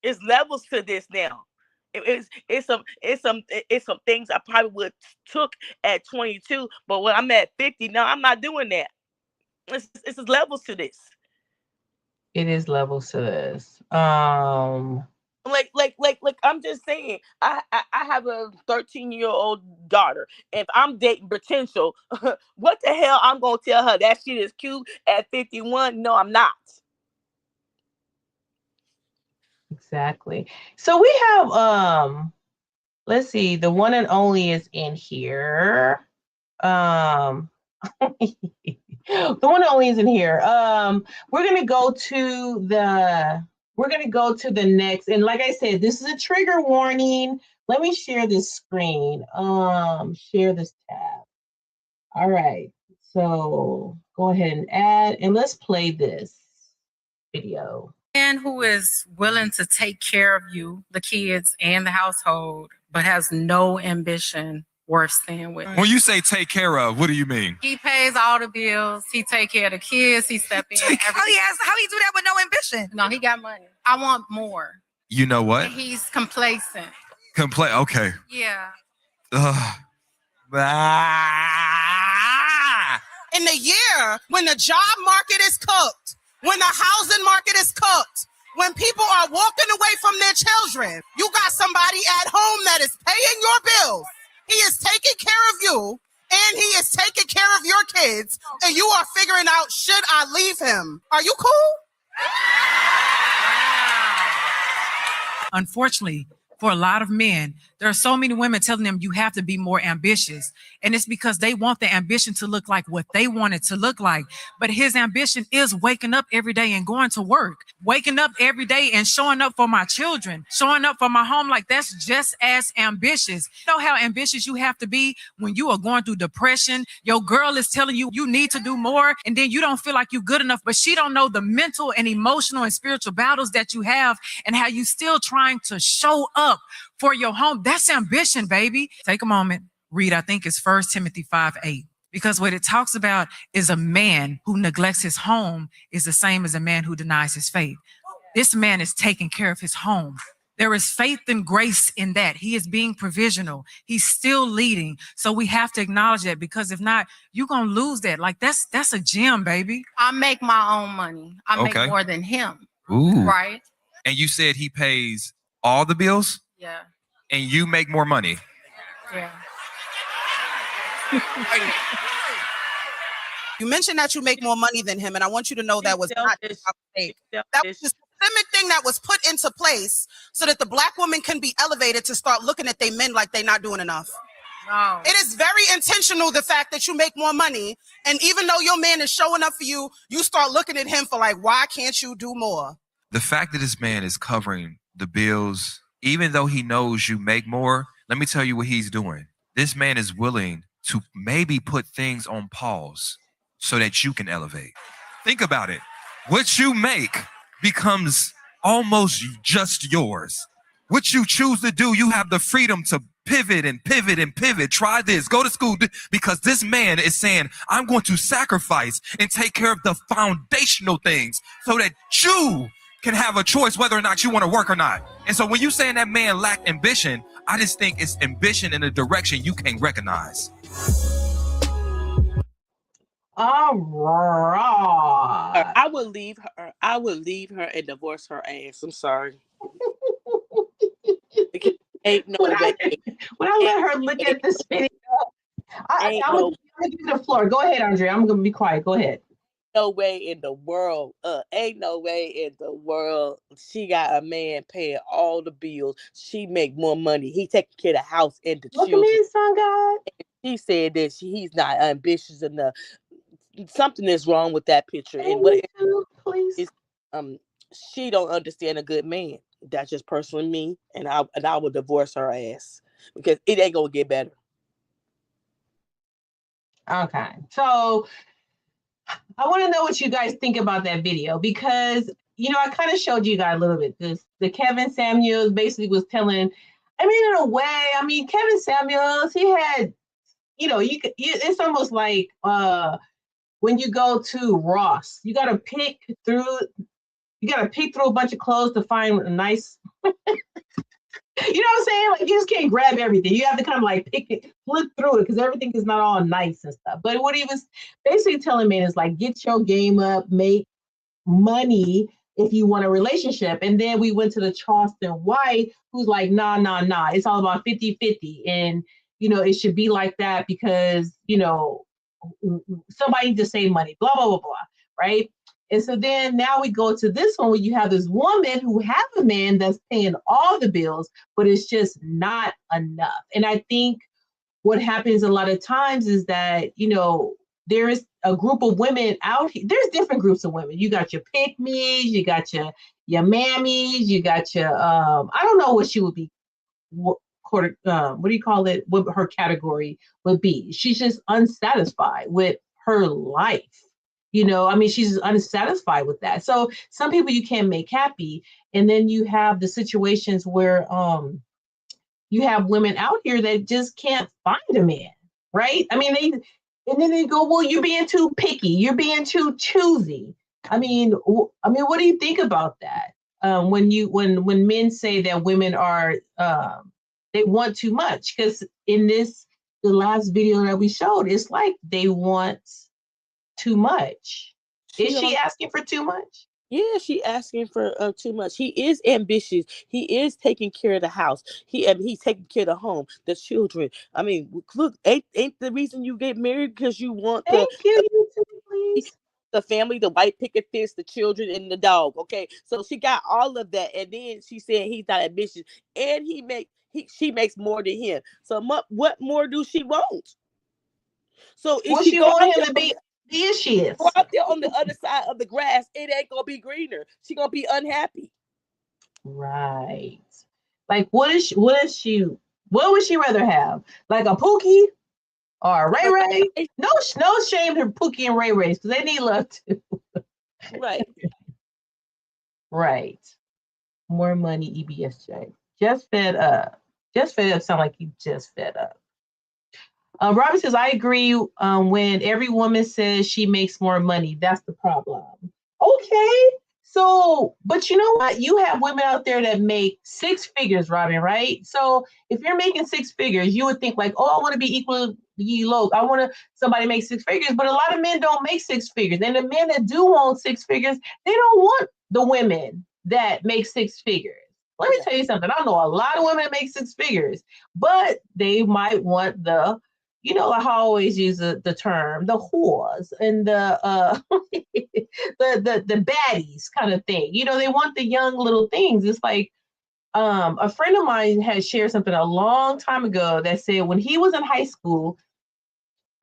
It's levels to this now. It's some things I probably would took at 22, but when I'm at 50, no, I'm not doing that. It's just levels to this. It is levels to this. Like I'm just saying, I have a 13-year-old daughter. If I'm dating potential, what the hell I'm gonna tell her that shit is cute at 51? No, I'm not. Exactly. So we have let's see, the one and only is in here. Um the one and only is in here. We're gonna go to the next, and like I said, this is a trigger warning. Let me share this screen. Share this tab. All right. So go ahead and add, and let's play this video. Man who is willing to take care of you, the kids, and the household, but has no ambition worth staying with. When you say take care of, what do you mean? He pays all the bills. He take care of the kids. He step in. How he do that with no ambition? No, he got money. I want more. You know what? And he's complacent. Okay. Yeah. In the year when the job market is cooked, when the housing market is cooked, when people are walking away from their children, you got somebody at home that is paying your bills. He is taking care of you and he is taking care of your kids, and you are figuring out, should I leave him? Are you cool? Unfortunately, for a lot of men, There are so many women telling them you have to be more ambitious. And it's because they want the ambition to look like what they want it to look like. But his ambition is waking up every day and going to work, waking up every day and showing up for my children, showing up for my home. Like, that's just as ambitious. You know how ambitious you have to be when you are going through depression. Your girl is telling you you need to do more, and then you don't feel like you're good enough, but she don't know the mental and emotional and spiritual battles that you have and how you still trying to show up for your home. That's ambition, baby. Take a moment, read, I think it's 1 Timothy 5:8. Because what it talks about is a man who neglects his home is the same as a man who denies his faith. This man is taking care of his home. There is faith and grace in that. He is being provisional. He's still leading. So we have to acknowledge that, because if not, you're going to lose that. Like, that's a gem, baby. I make my own money. I make more than him. Ooh. Right? And you said he pays all the bills? Yeah. And you make more money? Yeah. You mentioned that you make more money than him, and I want you to know that was not a mistake. That was the systemic thing that was put into place so that the Black woman can be elevated to start looking at their men like they're not doing enough. No. It is very intentional, the fact that you make more money, and even though your man is showing up for you, you start looking at him for like, why can't you do more? The fact that this man is covering the bills, even though he knows you make more, let me tell you what he's doing. This man is willing to maybe put things on pause so that you can elevate. Think about it. What you make becomes almost just yours. What you choose to do, you have the freedom to pivot and pivot and pivot. Try this, go to school, because this man is saying, I'm going to sacrifice and take care of the foundational things so that you can have a choice whether or not you want to work or not. And so when you saying that man lacked ambition, I just think it's ambition in a direction you can't recognize. All right. I would leave her. I would leave her and divorce her ass. I'm sorry. Ain't no way. When I let her look at this video, I'm gonna give you the floor. Go ahead, Andrea. I'm gonna be quiet. Go ahead. No way in the world. Ain't no way in the world. She got a man paying all the bills. She make more money. He taking care of the house and the children. Look at me, son, God. She said that he's not ambitious enough. Something is wrong with that picture. And what please? Is, she don't understand a good man. That's just personally me, and I would divorce her ass because it ain't gonna get better. Okay, so I want to know what you guys think about that video, because I kind of showed you guys a little bit. The Kevin Samuels basically was telling. I mean, in a way, Kevin Samuels, he had, it's almost like when you go to Ross, you gotta pick through a bunch of clothes to find a nice, you know what I'm saying? Like, you just can't grab everything. You have to kind of like flip through it, because everything is not all nice and stuff. But what he was basically telling me is like, get your game up, make money if you want a relationship. And then we went to the Charleston White, who's like, nah. It's all about 50-50. And, it should be like that because, somebody just save money, blah, blah, blah, blah, right? And so then now we go to this one where you have this woman who has a man that's paying all the bills, but it's just not enough. And I think what happens a lot of times is that, there is a group of women out here. There's different groups of women. You got your pick-me's, you got your mammies, you got your, I don't know what she would be, what do you call it? What her category would be. She's just unsatisfied with her life. She's unsatisfied with that. So some people you can't make happy. And then you have the situations where you have women out here that just can't find a man, right? And then they go, well, you're being too picky. You're being too choosy. What do you think about that? When men say that women are, they want too much? Because in the last video that we showed, it's like they want too much. Is she asking for too much? Yeah, she asking for too much. He is ambitious. He is taking care of the house. He's taking care of the home, the children. Look, ain't the reason you get married because you want the family, the white picket fence, the children, and the dog. Okay, so she got all of that, and then she said he's not ambitious, and he she makes more than him. So what more do she want? So if Well, she she go want out him there to on be vicious. go out there on the other side of the grass, it ain't gonna be greener. She gonna be unhappy. Right. Like, what what would she rather have? Like a Pookie or a Ray Ray? No shame to Pookie and Ray Rays because they need love too. Right. Right. More money, EBSJ. Just fed up. Just fed up sound like you just fed up. Robert says, I agree. When every woman says she makes more money, that's the problem. Okay. So, but you know what? You have women out there that make 6 figures, Robin, right? So if you're making 6 figures, you would think like, oh, I want to be equally low. I want somebody make 6 figures, but a lot of men don't make 6 figures. And the men that do want 6 figures, they don't want the women that make 6 figures. Let me tell you something. I know a lot of women that make 6 figures, but they might want the, you know, I always use the term, the whores and the the baddies kind of thing. You know, they want the young little things. It's like a friend of mine had shared something a long time ago that said when he was in high school,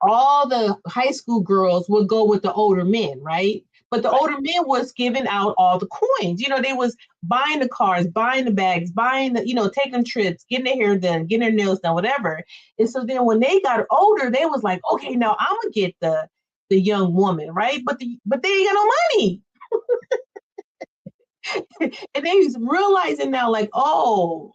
all the high school girls would go with the older men, right? But the older men was giving out all the coins. You know, they was buying the cars, buying the bags, buying the, you know, taking trips, getting their hair done, getting their nails done, whatever. And so then when they got older, they was like, okay, now I'm gonna get the young woman, right? But they ain't got no money. And they was realizing now, like, oh,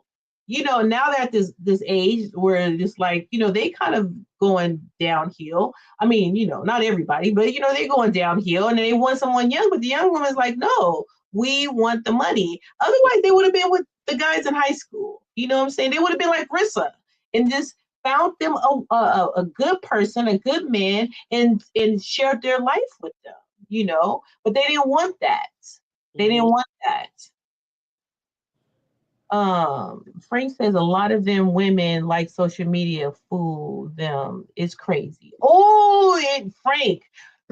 you know, now they're at this age where it's like, you know, they kind of going downhill. I mean, you know, not everybody, but you know, they're going downhill and they want someone young, but the young woman's like, no, we want the money. Otherwise, they would have been with the guys in high school. You know what I'm saying? They would have been like Rissa and just found them a good person, a good man, and shared their life with them, you know, but they didn't want that. They didn't want that. Frank says a lot of them women like social media fool them. It's crazy. Oh, Frank,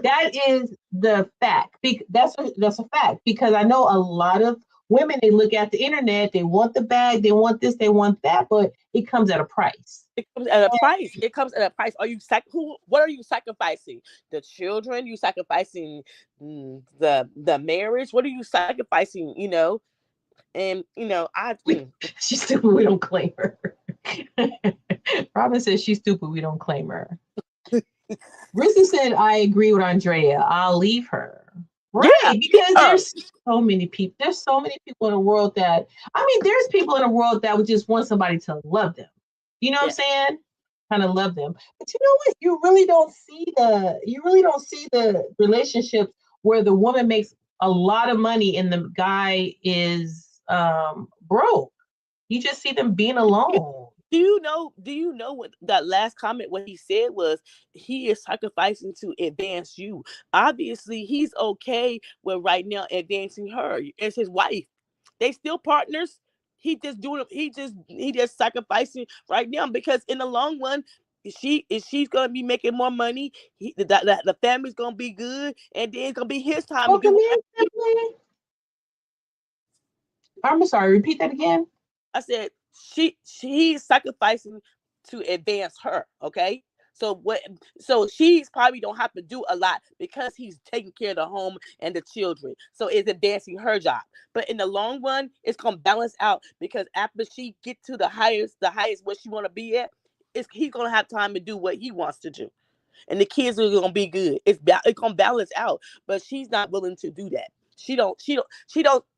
that is the fact. That's a fact because I know a lot of women, they look at the internet, they want the bag, they want this, they want that, but it comes at a price. It comes at a price. It comes at a price. Are you what are you sacrificing? The children? You sacrificing the marriage? What are you sacrificing? You know, and you know, she's stupid. We don't claim her. Robin says she's stupid. We don't claim her. Rissa said, I agree with Andrea. I'll leave her. Right, yeah, because there's so many people. There's so many people in the world that, I mean, there's people in the world that would just want somebody to love them. You know what I'm saying? Kind of love them. But you know what? You really don't see the relationships where the woman makes a lot of money and the guy is broke. You just see them being alone. Do you know what that last comment, what he said was he is sacrificing to advance you. Obviously, he's okay with right now advancing her as his wife. They still partners. He just sacrificing right now because in the long run, she's gonna be making more money. The family's gonna be good, and then it's gonna be his time to do. I'm sorry, repeat that again. I said she's sacrificing to advance her. Okay. So she's probably don't have to do a lot because he's taking care of the home and the children. So it's advancing her job. But in the long run, it's gonna balance out because after she get to the highest where she want to be at, he's gonna have time to do what he wants to do. And the kids are gonna be good. It's gonna balance out. But she's not willing to do that. She don't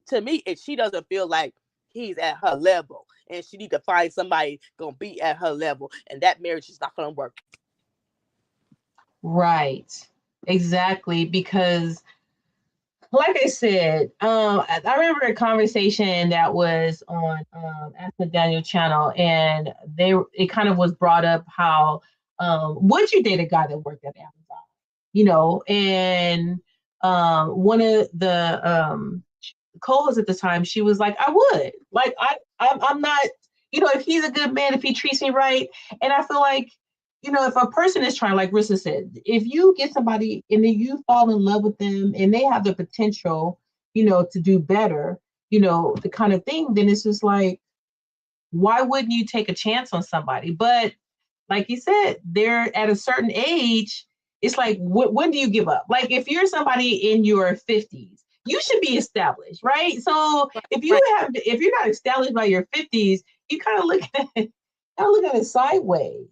to me, she doesn't feel like he's at her level. And she need to find somebody gonna be at her level. And that marriage is not gonna work. Right. Exactly. Because like I said, I remember a conversation that was on Ask the Daniel channel, and it kind of was brought up how would you date a guy that worked at Amazon? You know, and one of the co-hosts at the time, she was like, I would. Like I'm not, you know, if he's a good man, if he treats me right, and I feel like, you know, if a person is trying, like Rissa said, if you get somebody and then you fall in love with them and they have the potential, you know, to do better, you know, the kind of thing, then it's just like, why wouldn't you take a chance on somebody? But like you said, they're at a certain age. It's like, when do you give up? Like if you're somebody in your 50s, you should be established, right? So if you're not established by your 50s, you kind of look at it sideways.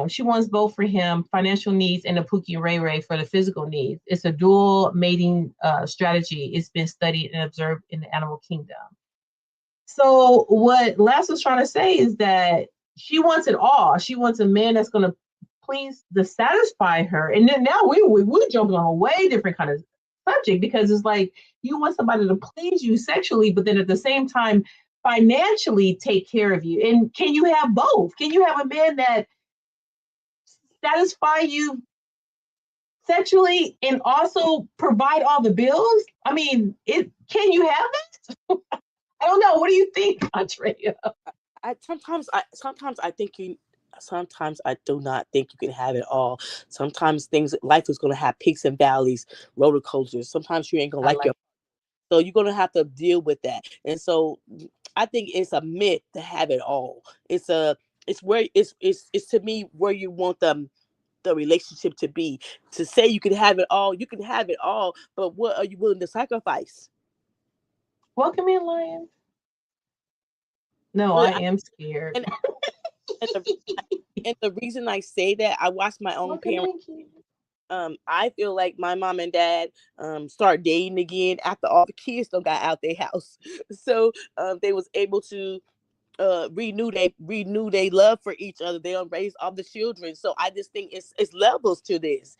She wants both for him, financial needs, and the Pookie Ray Ray for the physical needs. It's a dual mating strategy. It's been studied and observed in the animal kingdom. So what Les was trying to say is that she wants it all. She wants a man that's going to please to satisfy her. And then now we're jumping on a way different kind of subject, because it's like you want somebody to please you sexually, but then at the same time financially take care of you. And can you have both? Can you have a man that satisfy you sexually and also provide all the bills? I mean, can you have that? I don't know. What do you think, Andrea? Sometimes I do not think you can have it all. Sometimes life is going to have peaks and valleys, roller coasters. Sometimes you ain't going to like your, so you're going to have to deal with that. And so I think it's a myth to have it all. It's to me where you want the relationship to be. To say you can have it all, but what are you willing to sacrifice? Welcome in, Lion. No, I am scared. And the reason I say that, I watched my own parents. I feel like my mom and dad start dating again after all the kids don't got out their house. So they was able to renew their love for each other. They don't raise all the children. So I just think it's levels to this.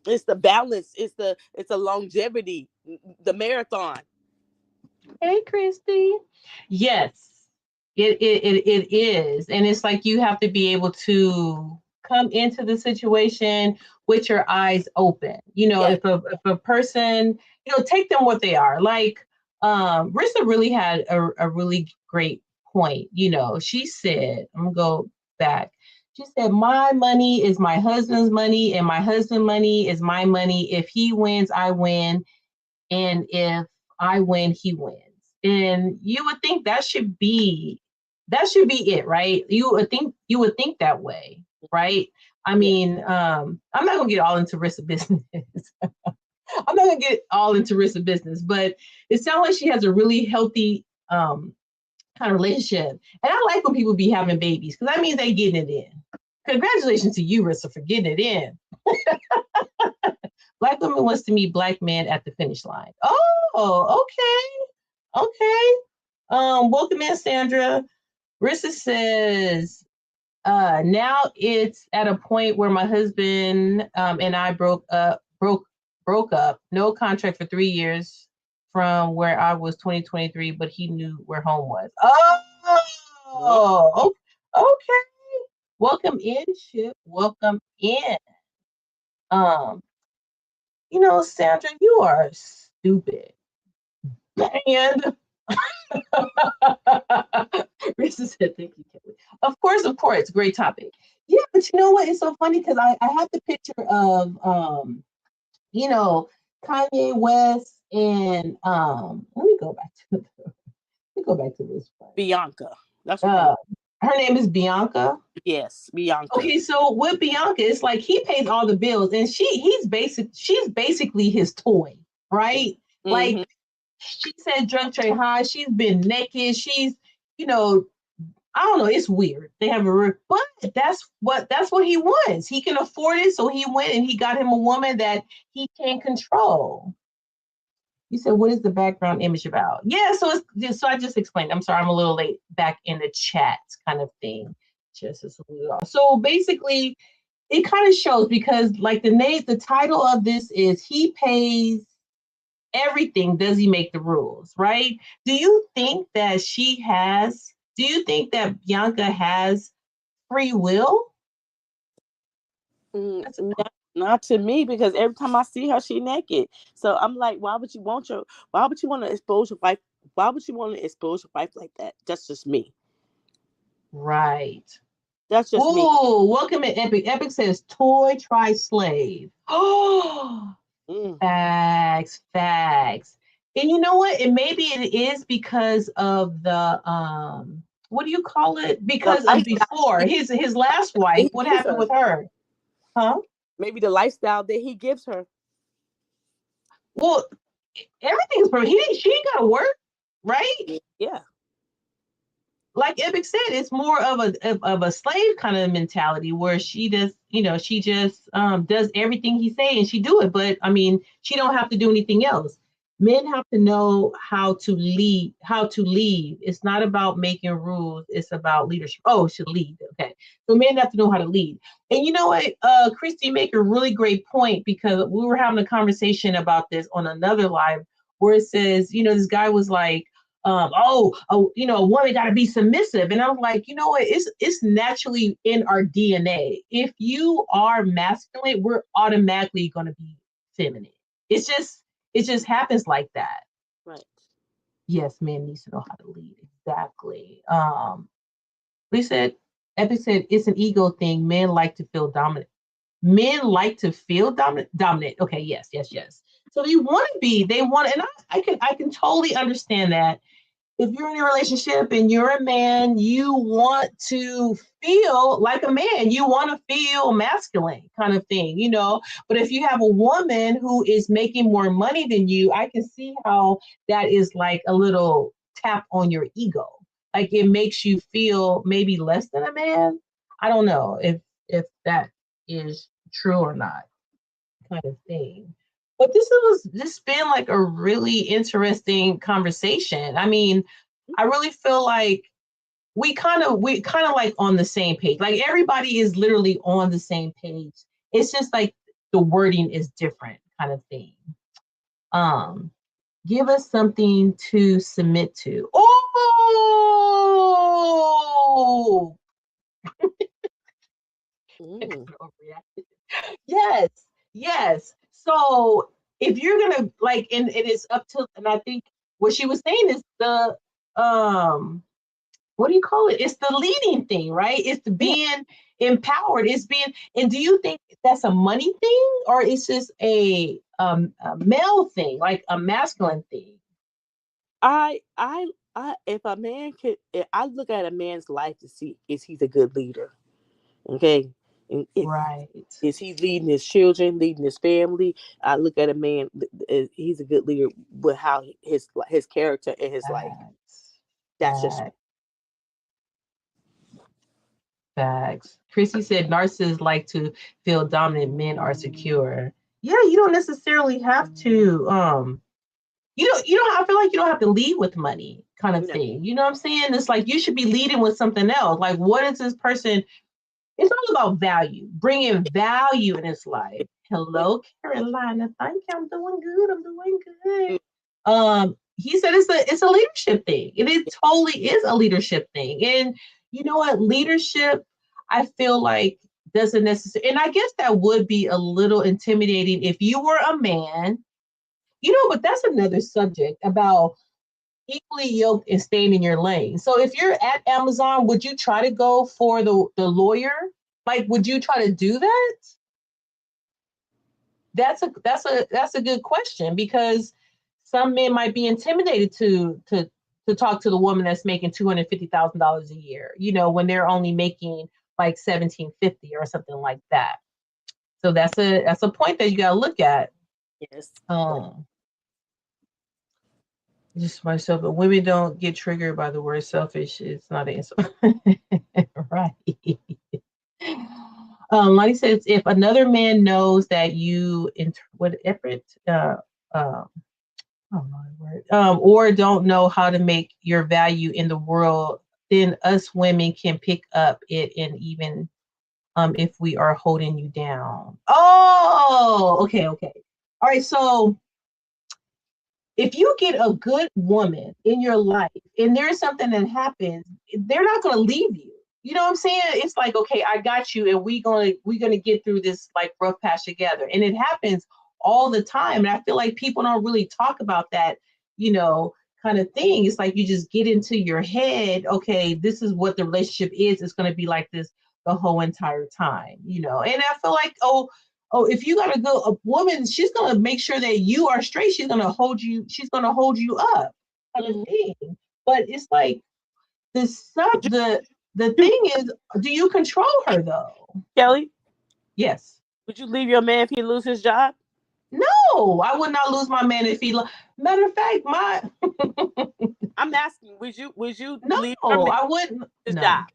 It's the balance. It's the longevity, the marathon. Hey, Christy. Yes, it is. And it's like you have to be able to come into the situation with your eyes open. You know, if a person, take them what they are. Like Rissa really had a really great point. She said, I'm gonna go back. She said, my money is my husband's money, and my husband's money is my money. If he wins, I win. And if I win, he wins. And you would think that should be it, right? You would think that way, right? I mean, I'm not gonna get all into Rissa business. But it sounds like she has a really healthy kind of relationship. And I like when people be having babies, because that means they getting it in. Congratulations to you, Rissa, for getting it in. Black woman wants to meet black man at the finish line. Oh, okay. Welcome in, Sandra. Rissa says, now it's at a point where my husband and I broke up. No contract for 3 years from where I was 2023, but he knew where home was. Oh, okay. Welcome in, Chip. Welcome in. Sandra, you are stupid. And Rissa said, thank you, Kelly. Of course, great topic. Yeah, but you know what? It's so funny because I have the picture of Kanye West and let me go back to this one. Bianca. That's what her name is Bianca. Yes, Bianca. Okay, so with Bianca, it's like he pays all the bills, and she's basically his toy, right? Mm-hmm. Like she said, drunk trade high. She's been naked. She's, I don't know. It's weird. They have but that's what he wants. He can afford it, so he went and he got him a woman that he can control. You said, what is the background image about? Yeah, so I just explained. I'm sorry, I'm a little late back in the chat kind of thing. So basically, it kind of shows, because like the title of this is He Pays Everything, Does He Make the Rules, right? Do you think that Bianca has free will? Not to me, because every time I see her, she naked. So I'm like, why would you want to expose your wife? Why would you want to expose your wife like that? That's just me. Right. That's just me. Oh, welcome to Epic. Epic says toy, try slave. Oh, facts. And you know what? And maybe it is because of the what do you call it? Because of before his last wife, what happened with her? Huh? Maybe the lifestyle that he gives her. Well, everything's she ain't gotta work, right? Yeah. Like Epic said, it's more of a slave kind of mentality where she just, she just does everything he say and she do it. But I mean, she don't have to do anything else. Men have to know how to lead. It's not about making rules. It's about leadership. Oh, should lead. Okay. So men have to know how to lead. And you know what? Christy make a really great point, because we were having a conversation about this on another live where it says, this guy was like, a woman got to be submissive. And I was like, you know what? It's naturally in our DNA. If you are masculine, we're automatically going to be feminine. It just happens like that. Right. Yes, men need to know how to lead. Exactly. Epic said it's an ego thing. Men like to feel dominant. Men like to feel dominant. Okay, yes. So they want to be, and I can totally understand that. If you're in a relationship and you're a man, you want to feel like a man. You want to feel masculine kind of thing, But if you have a woman who is making more money than you, I can see how that is like a little tap on your ego. Like it makes you feel maybe less than a man. I don't know if that is true or not, kind of thing. But this been like a really interesting conversation. I mean, I really feel like we kind of like on the same page. Like everybody is literally on the same page. It's just like the wording is different, kind of thing. Give us something to submit to. Oh. Yes. So if you're gonna like, and it is up to, and I think what she was saying is the what do you call it? It's the leading thing, right? It's the being empowered. It's being, and do you think that's a money thing, or it's just a male thing, like a masculine thing? If a man I look at a man's life to see is he's a good leader. Okay. Right. Is he leading his children, leading his family? I look at a man, he's a good leader with how his character and his life. That's just facts. Chrissy said narcissists like to feel dominant, men are secure. Yeah, you don't necessarily have to I feel like you don't have to lead with money, kind of thing. You know what I'm saying? It's like you should be leading with something else. Like, what is this person? It's all about value, bringing value in his life. Hello, Carolina. Thank you. I'm doing good. He said it's a leadership thing. It totally is a leadership thing. And you know what? Leadership, I feel like, doesn't necessarily, and I guess that would be a little intimidating if you were a man, but that's another subject about equally yoked and staying in your lane. So if you're at Amazon, would you try to go for the lawyer? Like, would you try to do that? That's a good question, because some men might be intimidated to talk to the woman that's making $250,000 a year, when they're only making like $1,750 or something like that. So that's a point that you got to look at. Yes. Just myself, but women don't get triggered by the word selfish. It's not an insult. Right. Lonnie says, if another man knows that you or don't know how to make your value in the world, then us women can pick up it, and even if we are holding you down. Oh, okay. All right, so if you get a good woman in your life and there's something that happens, they're not going to leave you. You know what I'm saying? It's like, okay, I got you, and we're gonna get through this like rough patch together. And it happens all the time. And I feel like people don't really talk about that, kind of thing. It's like you just get into your head, okay, this is what the relationship is. It's going to be like this the whole entire time, And I feel like, oh, if you got a woman, she's gonna make sure that you are straight. She's gonna hold you up, kind of thing. But it's like the thing is, do you control her though? Kelly? Yes. Would you leave your man if he lose his job? No, I would not lose my man if he. Matter of fact, I'm asking, would you no, leave your man I wouldn't. his No, job?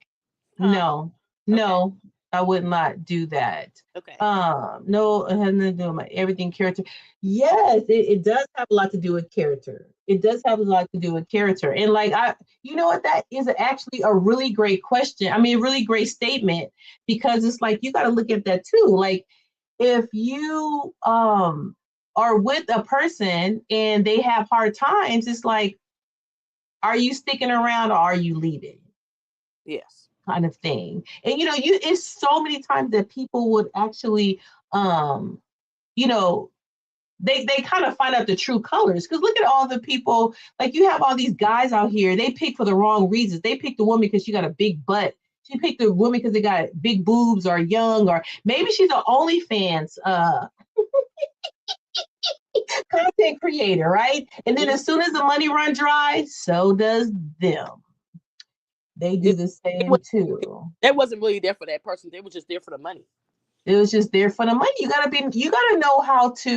no, I would not do that. Okay. No, it has nothing to do with everything character. Yes, it does have a lot to do with character. It does have a lot to do with character. And like you know what, that is actually a really great question. I mean, a really great statement, because it's like you got to look at that too. Like if you are with a person and they have hard times, it's like, are you sticking around or are you leaving? Yes. Kind of thing. And you know, it's so many times that people would actually you know, they kind of find out the true colors. Because look at all the people, like you have all these guys out here, they pick for the wrong reasons. They picked the woman because she got a big butt. She picked the woman because they got big boobs or young, or maybe she's an OnlyFans content creator, right? And then as soon as the money run dry, so does them. They do the same too. They wasn't really there for that person. They were just there for the money. It was just there for the money. You gotta know how to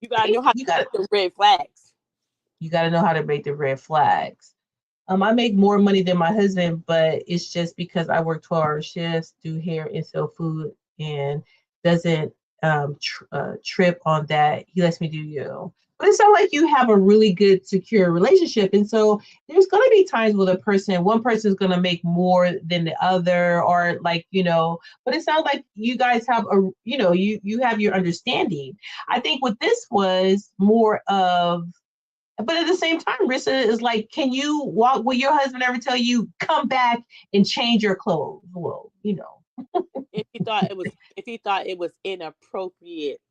you gotta know how to make the red flags. You gotta know how to make the red flags. I make more money than my husband, but it's just because I work 12-hour shifts, do hair and sell food, and doesn't trip on that. He lets me do you. But it sounds like you have a really good, secure relationship. And so there's going to be times where one person is going to make more than the other, or like, you know, but it sounds like you guys have you have your understanding. I think what this was more of, but at the same time, Rissa is like, will your husband ever tell you, come back and change your clothes? Well, you know. If he thought it was inappropriate.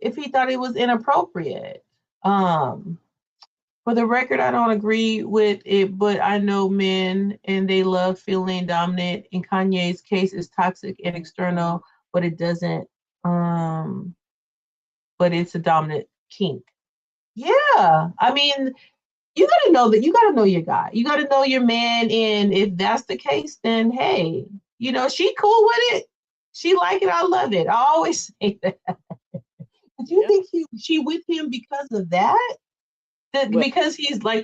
If he thought it was inappropriate. For the record, I don't agree with it, but I know men and they love feeling dominant. In Kanye's case, it's toxic and external, but it doesn't, but it's a dominant kink. Yeah. I mean, you gotta know your guy. You gotta know your man. And if that's the case, then hey, you know, she cool with it. She like it. I love it. I always say that. Do you think she with him because of that? Because he's like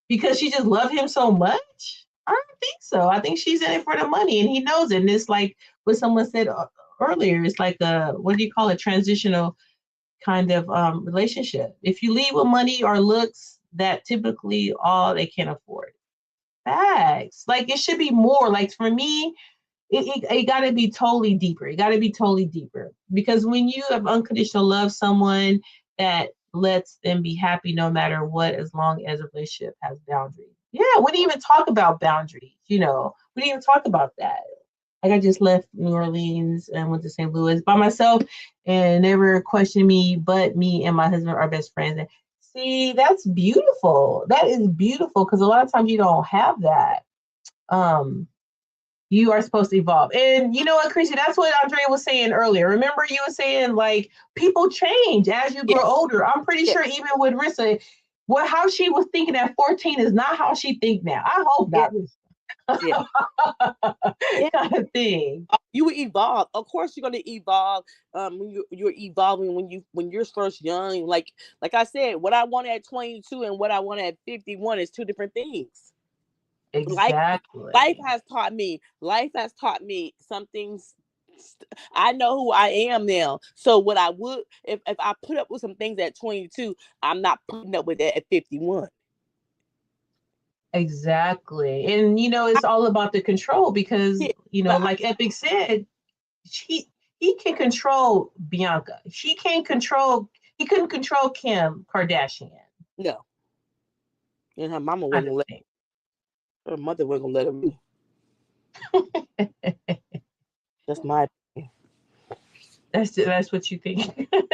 because she just loved him so much? I don't think so. I think she's in it for the money, and he knows it. And it's like what someone said earlier. It's like what do you call it? Transitional kind of relationship. If you leave with money or looks, that typically all they can afford. Facts. Like it should be more. Like for me, it got to be totally deeper. It got to be totally deeper, because when you have unconditional love, someone that lets them be happy no matter what, as long as a relationship has boundaries. Yeah, we didn't even talk about boundaries. You know, we didn't even talk about that. Like I just left New Orleans and went to St. Louis by myself, and never questioned me. But me and my husband are best friends. And see, that's beautiful. That is beautiful, because a lot of times you don't have that. You are supposed to evolve. And you know what, Chrissy, that's what Andrea was saying earlier. Remember you were saying like people change as you grow older. I'm pretty sure even with Rissa, how she was thinking at 14 is not how she think now. I hope not. Kind of thing. You evolve. Of course you're going to evolve when you're evolving when you're first young. Like I said, what I want at 22 and what I want at 51 is two different things. Exactly. Life has taught me some things. I know who I am now. So what I would, if I put up with some things at 22, I'm not putting up with that at 51. Exactly. And you know, it's all about the control, because you know, like Epic said, he can control Bianca. He couldn't control Kim Kardashian. No. And her mama wasn't let him. Her mother wasn't gonna let him. That's my opinion. That's what you think. Her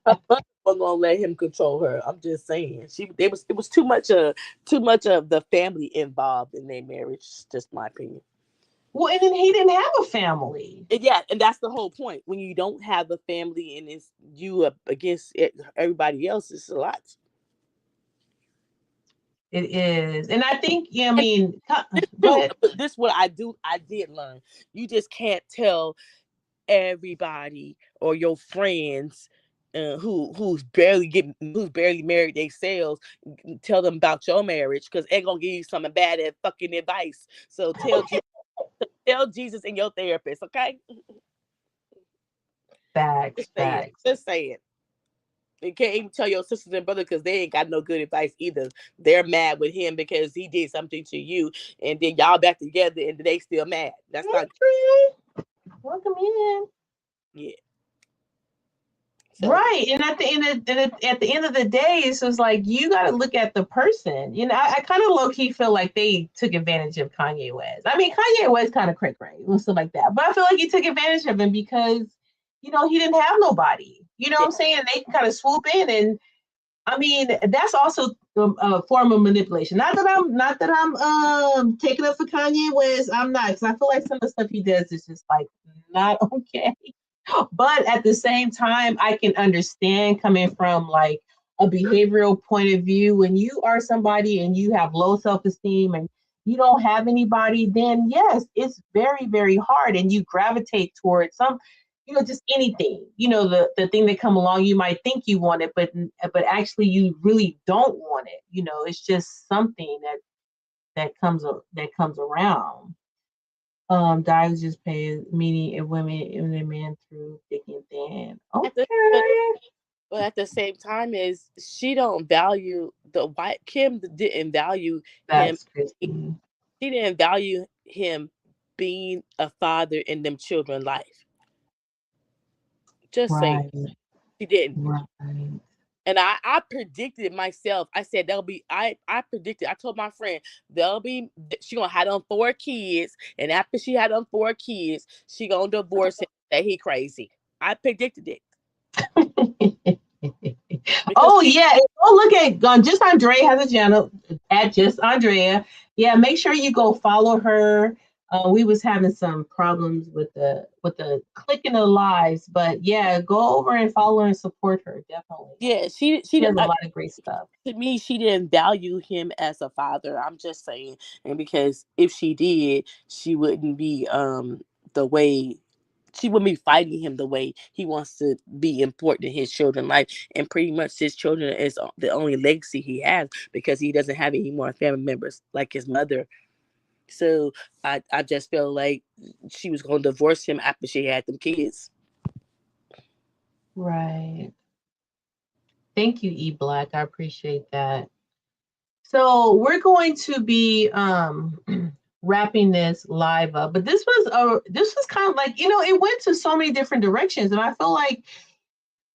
mother wasn't gonna let him control her. I'm just saying. It was too much of the family involved in their marriage. Just my opinion. Well, and then he didn't have a family. Yeah, and that's the whole point. When you don't have a family and it's you up against everybody else, it's a lot. It is, and I think, yeah, I And mean, this what I did learn. You just can't tell everybody or your friends who's barely married themselves, tell them about your marriage, because they're gonna give you some bad fucking advice. So tell Jesus and your therapist, okay? Facts. Just say it. You can't even tell your sisters and brothers because they ain't got no good advice either. They're mad with him because he did something to you, and then y'all back together and they still mad. That's not true. Welcome in. Yeah. So. Right, and at the end of the day, it's just like you got to look at the person. You know, I kind of low key feel like they took advantage of Kanye West. I mean, Kanye West kind of cray and stuff like that, but I feel like he took advantage of him because, you know, he didn't have nobody. You know what I'm saying? They can kind of swoop in, and I mean that's also a form of manipulation. Not that I'm taking up for Kanye West. I'm not, because I feel like some of the stuff he does is just like not okay. But at the same time, I can understand coming from like a behavioral point of view. When you are somebody and you have low self-esteem and you don't have anybody, then yes, it's very, very hard, and you gravitate towards some, you know, just anything, you know, the thing that come along, you might think you want it, but actually you really don't want it. You know, it's just something that comes around. Guys just pay meaning and women and the men through thick and thin. Okay. But at the same time, is she don't value the white Kim didn't value him. She didn't value him being a father in them children's life. Just saying, she didn't. Right. And I predicted myself. I said there'll be. I predicted. I told my friend she gonna have them 4 kids, and after she had them 4 kids, she gonna divorce him. That he crazy. I predicted it. Oh yeah, go look at Just Andrea has a channel at Just Andrea. Yeah, make sure you go follow her. We was having some problems with the clicking the lives, but yeah, go over and follow and support her, definitely. Yeah, she does a lot of great stuff. To me, she didn't value him as a father. I'm just saying, and because if she did, she wouldn't be the way. She wouldn't be fighting him the way he wants to be important in his children's life. And pretty much his children is the only legacy he has, because he doesn't have any more family members like his mother. So I just felt like she was going to divorce him after she had them kids. Right. Thank you, E Black. I appreciate that. So we're going to be wrapping this live up, but this was kind of like, you know, it went to so many different directions, and I feel like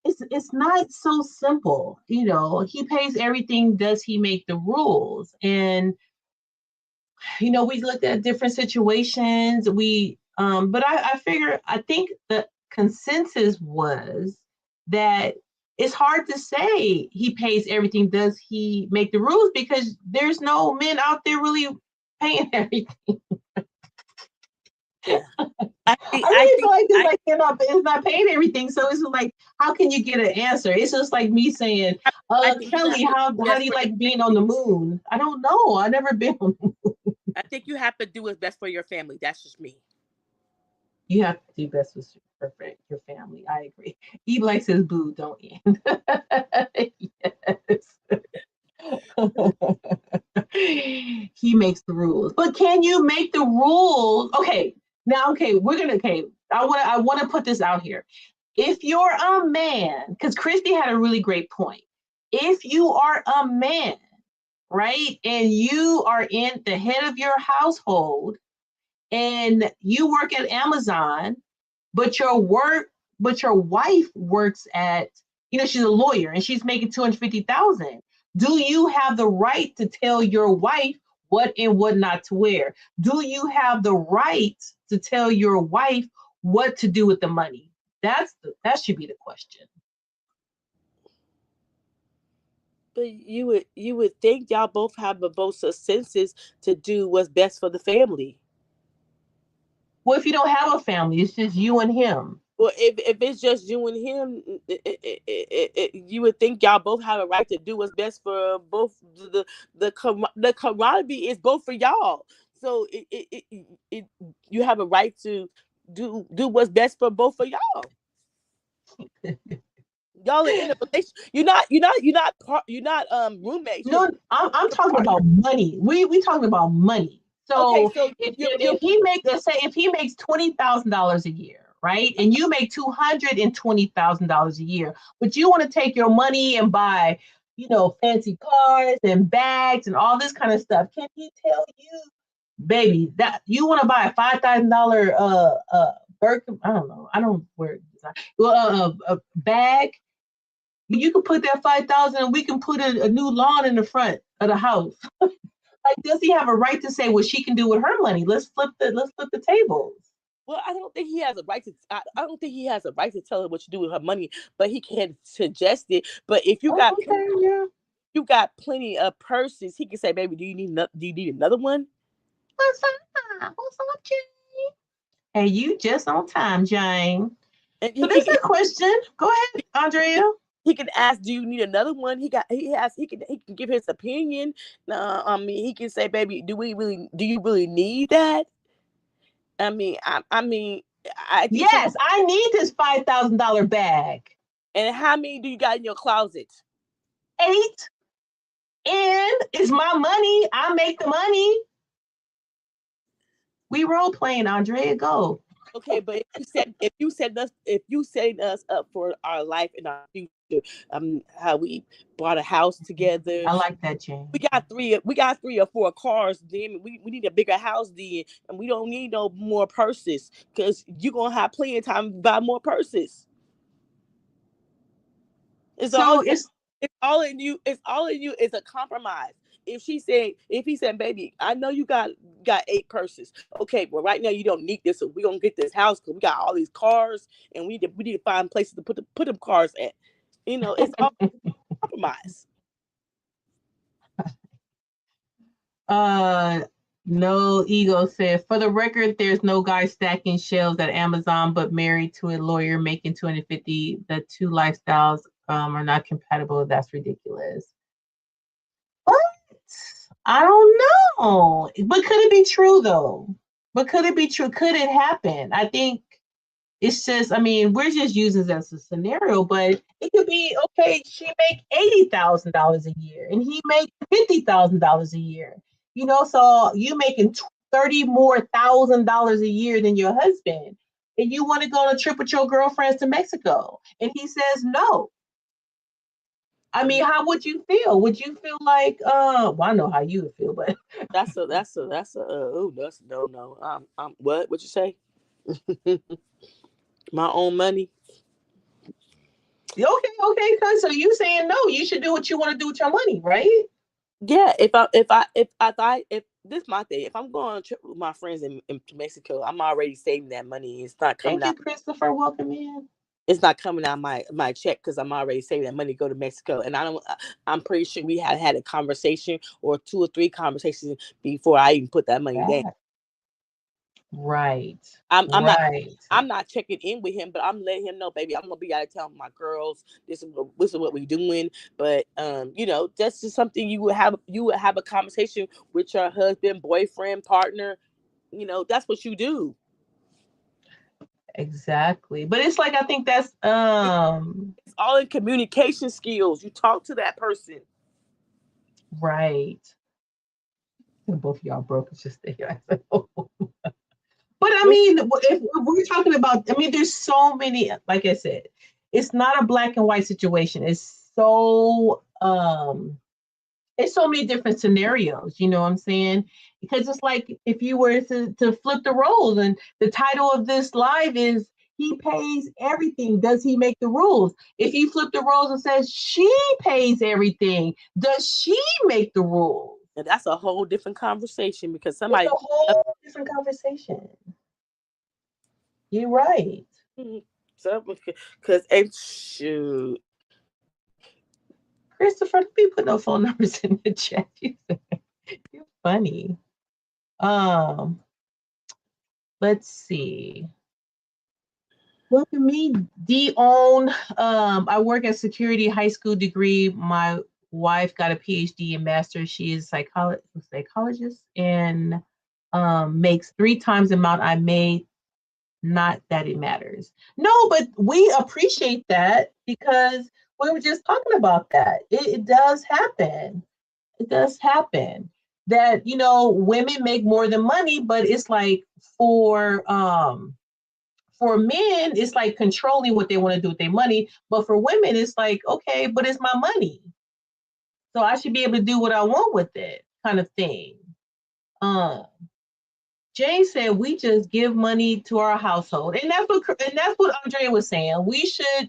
it's not so simple. You know, he pays everything. Does he make the rules? And you know, we looked at different situations. But I think the consensus was that it's hard to say he pays everything. Does he make the rules? Because there's no men out there really paying everything. I really feel like it's not paying everything. So it's like, how can you get an answer? It's just like me saying, Kelly, how do you like being on the moon? I don't know. I've never been on the moon. I think you have to do what's best for your family. That's just me. You have to do best with your family. I agree. E Black says, boo, don't end. Yes. He makes the rules. But can you make the rules? Okay. Now, I want to put this out here. If you're a man, because Christy had a really great point. If you are a man, right, and you are in the head of your household and you work at Amazon, but your wife works at, you know, she's a lawyer and she's making $250,000. Do you have the right to tell your wife what and what not to wear? Do you have the right to tell your wife what to do with the money? That should be the question. But you would think y'all both have both senses to do what's best for the family. Well, if you don't have a family, it's just you and him. Well, if it's just you and him, you would think y'all both have a right to do what's best for both. The camaraderie is both for y'all, so you have a right to do what's best for both of y'all. Y'all are in a relationship. You're not roommates. No, I'm talking about money. We talking about money. So, okay, so if he makes, let's say if he makes $20,000 a year, right, and you make $220,000 a year, but you want to take your money and buy, fancy cars and bags and all this kind of stuff, can he tell you, baby, that you want to buy a $5,000 Birkin? I don't know. I don't wear a bag. You can put that 5,000 and we can put a new lawn in the front of the house. Like, does he have a right to say what she can do with her money? Let's flip the tables. Well, I don't think he has a right to. I don't think he has a right to tell her what to do with her money, but he can suggest it. But if you you got plenty of purses, he can say, "Baby, do you need another one?" What's up, Jane? Hey, you just on time, Jane. And so there's a question. Go ahead, Andrea. He can ask, "Do you need another one?" He can give his opinion. I mean, he can say, "Baby, do you really need that?" I mean, I think yes, I need this $5,000 bag. And how many do you got in your closet? 8. And it's my money. I make the money. We role playing, Andrea. Go. Okay, but if you set us up for our life and our future, how we bought a house together. I like that, Jane. We got 3 or 4 cars. Then we need a bigger house then, and we don't need no more purses because you're gonna have plenty of time to buy more purses. It's all in you. It's all in you. It's a compromise. If he said, "Baby, I know you got 8 purses. Okay, well, right now you don't need this, so we're gonna get this house because we got all these cars, and we need to find places to put them cars at." It's all compromise. No Ego said, for the record, there's no guy stacking shelves at Amazon, but married to a lawyer making $250. The two lifestyles are not compatible. That's ridiculous. What? I don't know. But could it be true though? Could it happen? I think it's just, we're just using this as a scenario, but it could be, okay, she make $80,000 a year and he make $50,000 a year. So you making $30,000 more a year than your husband, and you want to go on a trip with your girlfriends to Mexico, and he says no. How would you feel? Would you feel like, well, I know how you would feel, but that's no. What you say? My own money. Okay, so you saying no, you should do what you want to do with your money, right? Yeah, if this is my thing. If I'm going on a trip with my friends in Mexico, I'm already saving that money. It's not coming out. Thank you, Christopher. Welcome in. It's not coming out my check because I'm already saving that money to go to Mexico. And I'm pretty sure we have had a conversation or 2 or 3 conversations before I even put that money down. Right. I'm not checking in with him, but I'm letting him know, baby, I'm gonna be out of town with my girls. This is what we're doing. But that's just something you would have a conversation with your husband, boyfriend, partner. That's what you do. Exactly. But it's like, I think that's it's all in communication skills. You talk to that person. Right. Both of y'all broke. It's just But if we're talking about, there's so many, like I said, it's not a black and white situation. It's so many different scenarios, you know what I'm saying? Because it's like, if you were to flip the roles, and the title of this live is, he pays everything, does he make the rules? If you flip the roles and says she pays everything, does she make the rules? And that's a whole different conversation, because It's a whole different conversation. You're right. So, because shoot, Christopher, don't be putting no phone numbers in the chat. You're funny. Let's let's see. Welcome me, Dion. I work at Security High School degree. My wife got a PhD and master's. She is psychologist and makes 3 times the amount I made. Not that it matters. No, but we appreciate that because we were just talking about that. It does happen. It does happen that, you know, women make more than money, but it's like for men, it's like controlling what they want to do with their money. But for women, it's like, okay, but it's my money. So I should be able to do what I want with it, kind of thing. Jane said we just give money to our household. And that's what Andrea was saying. We should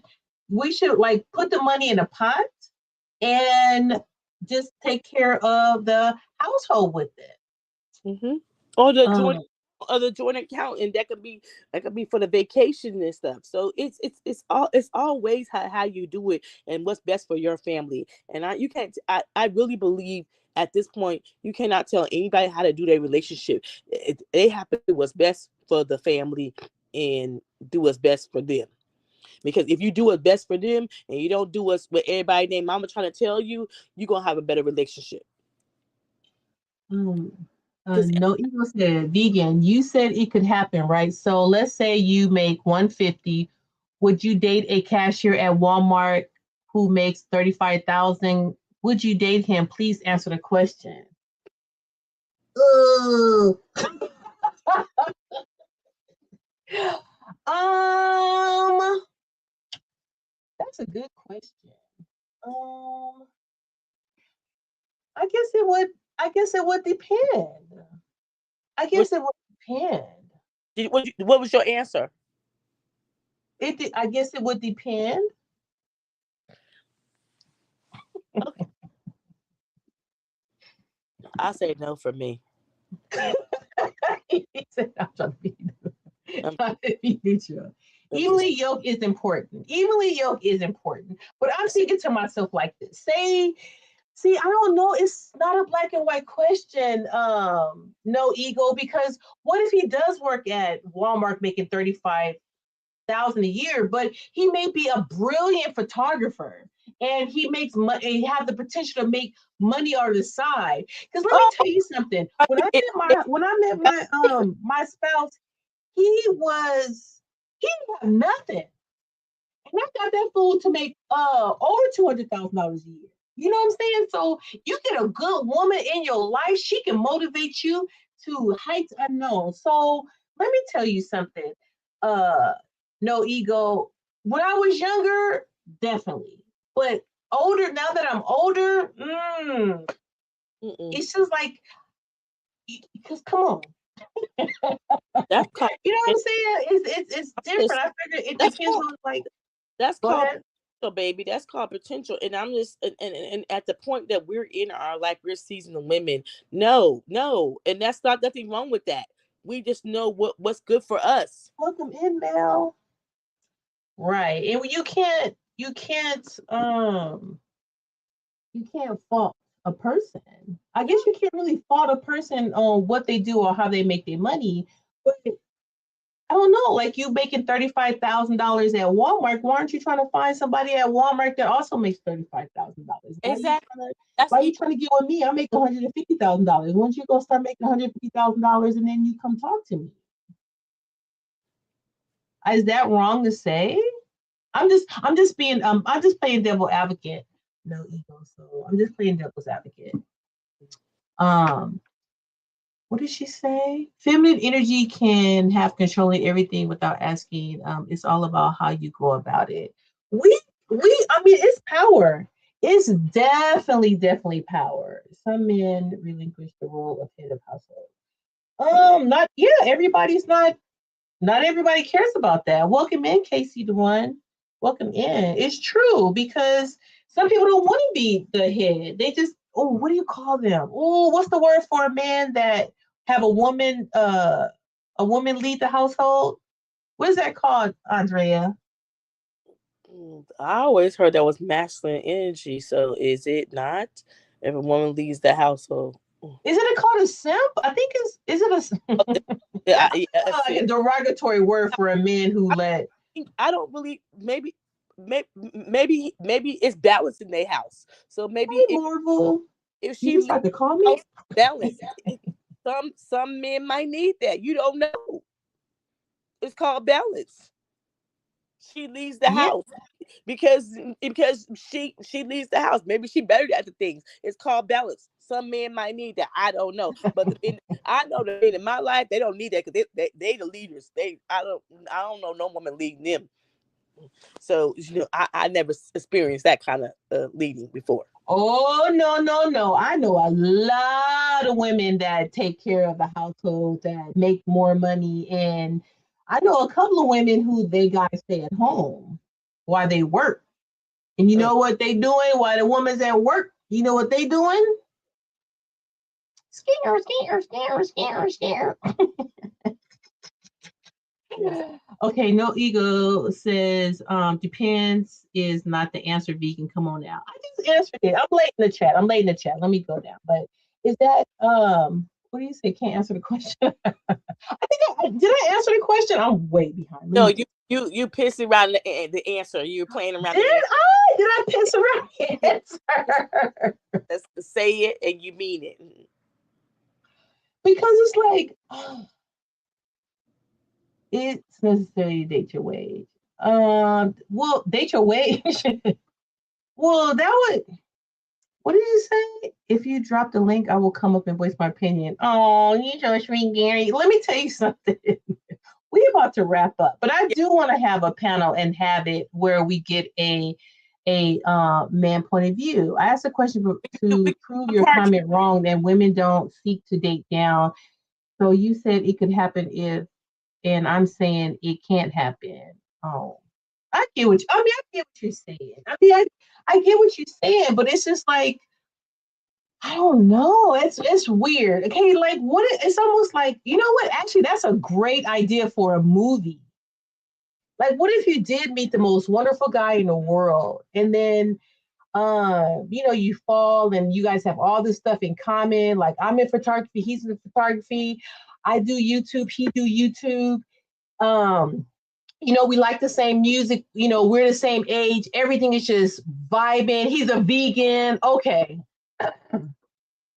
like put the money in a pot and just take care of the household with it. Mm-hmm. Or the joint account, and that could be for the vacation and stuff. So it's always how you do it and what's best for your family. And I really believe at this point you cannot tell anybody how to do their relationship. They have to do what's best for the family and do what's best for them. Because if you do what's best for them and you don't do what's what everybody named mama trying to tell you, you're gonna have a better relationship. No Ego said, vegan, you said it could happen, right? So let's say you make $150. Would you date a cashier at Walmart who makes $35,000? Would you date him? Please answer the question. That's a good question. I guess it would depend. I guess it would depend. What was your answer? I guess it would depend. Okay. I say no for me. He said, I'm trying to be neutral. Evenly yoked is important. But I'm thinking to myself like this. See, I don't know. It's not a black and white question, no Ego, because what if he does work at Walmart making $35,000 a year, but he may be a brilliant photographer and he makes money, he have the potential to make money on the side. Because let me tell you something. When I met my spouse, he didn't have nothing. And I got that fool to make over $200,000 a year. You know what I'm saying? So you get a good woman in your life, she can motivate you to heights unknown. So let me tell you something. No Ego. When I was younger, definitely. But older, now that I'm older, it's just like, because come on. You know what I'm saying? It's different. I figure it depends on like. That's called potential, baby. That's called potential. And I'm just and at the point that we're in our life, we're seasoned women. No, and that's not nothing wrong with that. We just know what's good for us. Welcome in, Mel. Right, and you can't fault a person. I guess you can't really fault a person on what they do or how they make their money, but I don't know, like you making $35,000 at Walmart. Why aren't you trying to find somebody at Walmart that also makes $35,000? Exactly. Why are you trying to get with me? I make $150,000. Why don't you go start making $150,000 and then you come talk to me? Is that wrong to say? I'm just playing devil advocate. No Ego, so I'm just playing devil's advocate. What did she say? Feminine energy can have control of everything without asking. It's all about how you go about it. I mean, it's power. It's definitely power. Some men relinquish the role of head of household. Not everybody cares about that. Welcome in, Casey the one. Welcome in. It's true because some people don't want to be the head. They just, what do you call them? Oh, what's the word for a man that have a woman lead the household? What is that called, Andrea? I always heard that was masculine energy. So is it not? If a woman leads the household. Isn't it called a simp? I think is it like a derogatory word for a man who let. I don't really. Maybe it's balanced in their house. So maybe Marvel. If she just like to call me balance, some men might need that. You don't know. It's called balance. She leaves the house because she leaves the house. Maybe she better at the things. It's called balance. Some men might need that. I don't know, but I know the men in my life, they don't need that because they the leaders. I don't know no woman leading them. So I never experienced that kind of leading before. Oh no! I know a lot of women that take care of the household, that make more money, and I know a couple of women who they gotta stay at home while they work. And you know what they doing while the woman's at work? You know what they doing? Scare. Okay, no ego says depends is not the answer, vegan. Come on now. I just answered it. I'm late in the chat. Let me go down. But is that what do you say? Can't answer the question. I think did I answer the question? I'm way behind. No, you pissed around the answer. You're playing around. Did I piss around the answer? Let's say it and you mean it. Because it's like it's necessary to date your wage. Well, date your wage. Well, that would. What did you say? If you drop the link, I will come up and voice my opinion. Oh, you so sweet, Gary. Let me tell you something. We're about to wrap up, but I do want to have a panel and have it where we get a man point of view. I asked a question to prove your comment wrong that women don't seek to date down. So you said it could happen if, and I'm saying it can't happen. Oh, I get what you're saying. I get what you're saying, but it's just like, I don't know. It's weird. Okay, like it's almost like, you know what? Actually, that's a great idea for a movie. Like, what if you did meet the most wonderful guy in the world, and then you fall and you guys have all this stuff in common. Like, I'm in photography, he's in photography, I do YouTube, he do YouTube. We like the same music, we're the same age, everything is just vibing. He's a vegan. Okay.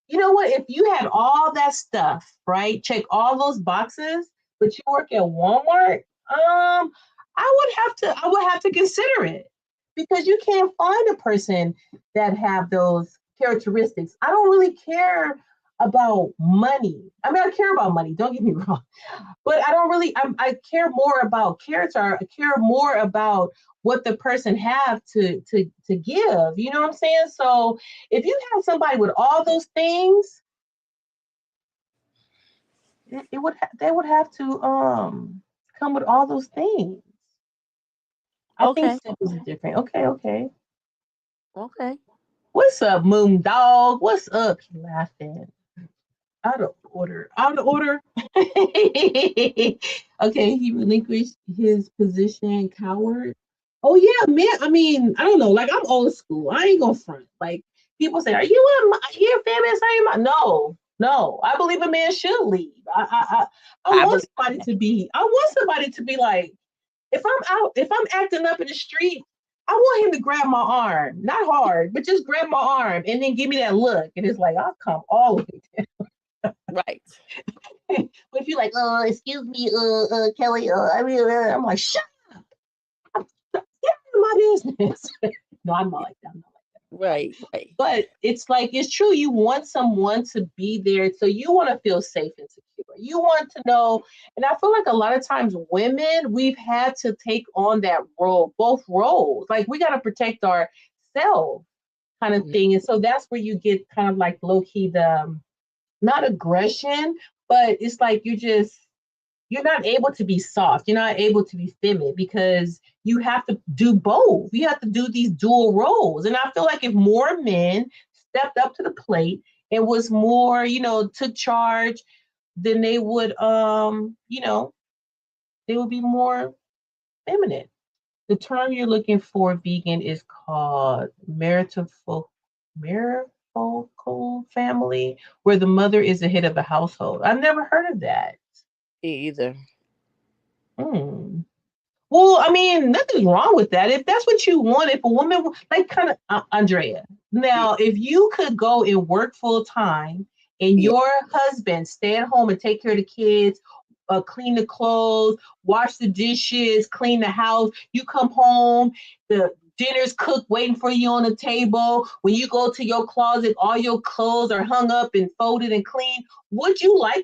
You know what? If you had all that stuff, right? Check all those boxes, but you work at Walmart, I would have to consider it, because you can't find a person that have those characteristics. I don't really care about money. I mean, I care about money, don't get me wrong, but I don't really, I care more about character. I care more about what the person have to give. You know what I'm saying? So if you have somebody with all those things, they would have to come with all those things. I think simple is different. Okay. What's up, Moon Dog? What's up? He laughing. Out of order. Okay, he relinquished his position. Coward. Oh yeah, man. I mean, I don't know. Like, I'm old school. I ain't gonna front. Like, people say, "Are you a feminist?" No. I believe a man should leave. I want somebody to be. I want somebody to be like, if I'm acting up in the street, I want him to grab my arm, not hard, but just grab my arm and then give me that look. And it's like, I'll come all the way down. Right. But if you're like, excuse me, Kelly, I'm like, shut up. Get out of my business. No, I'm not like that. Right. But it's like, it's true. You want someone to be there. So you want to feel safe and secure. You want to know. And I feel like a lot of times women, we've had to take on that role, both roles. Like, we got to protect ourselves kind of thing. And so that's where you get kind of like low key, not aggression, but it's like you're not able to be soft. You're not able to be feminine, because you have to do both. You have to do these dual roles. And I feel like if more men stepped up to the plate and was more, took charge, then they would, they would be more feminine. The term you're looking for, vegan, is called meritocracy. family, where the mother is the head of the household. I've never heard of that. Me either. Hmm. Well, I mean, nothing's wrong with that. If that's what you want, if a woman, like kind of Andrea. Now, if you could go and work full time and Yeah. your husband stay at home and take care of the kids, clean the clothes, wash the dishes, clean the house, you come home, the dinner's cooked waiting for you on the table. When you go to your closet, all your clothes are hung up and folded and clean. Would you like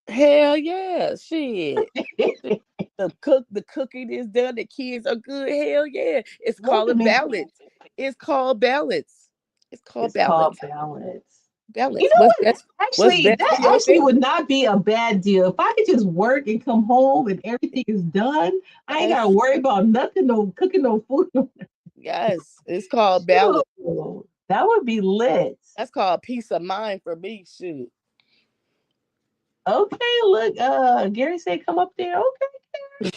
Hell yeah, shit. that? The cooking is done. The kids are good. Hell yeah. It's Look called at a me. balance. It's called balance. It's called It's called balance. balance. Balance. You know What's what? best? What's Actually, best for that your actually family? would not be a bad deal. If I could just work and come home and everything is done, I ain't gotta worry about nothing, no cooking, no food. Yes, it's called balance. Shoot, that would be lit. That's called peace of mind for me. Shoot. Okay, look, Gary said come up there. Okay,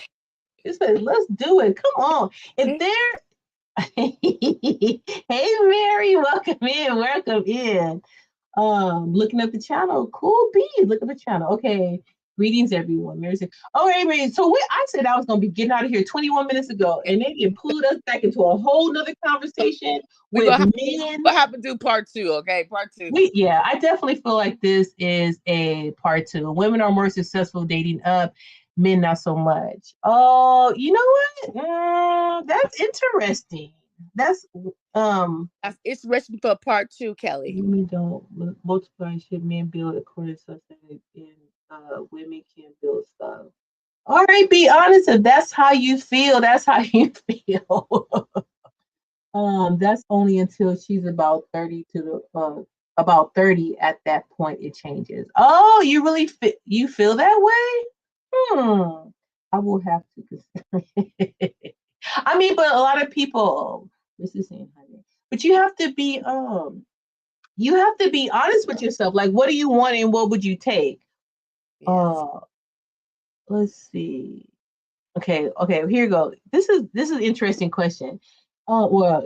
he said let's do it. Come on. If there hey Mary, welcome in. Looking up the channel. Cool beans. Look up the channel. Okay. Greetings, everyone. Mary said, all right, Mary. So I said I was gonna be getting out of here 21 minutes ago, and they pulled us back into a whole nother conversation with men. We'll have to do part 2, okay? Part 2. I definitely feel like this is a part 2. Women are more successful dating up, men not so much. Oh, you know what? That's interesting. That's it's recipe for part 2, Kelly. Women don't multiply shit, men build according to something, and women can build stuff. All right, be honest. If that's how you feel, that's how you feel. That's only until she's about 30 to the about 30. At that point, it changes. Oh, you really feel that way? I will have to consider it. I mean, but a lot of people. This is saying, honey, but you have to be honest with yourself. Like, what do you want and what would you take? Yes. Let's see. Okay, here you go. This is an interesting question.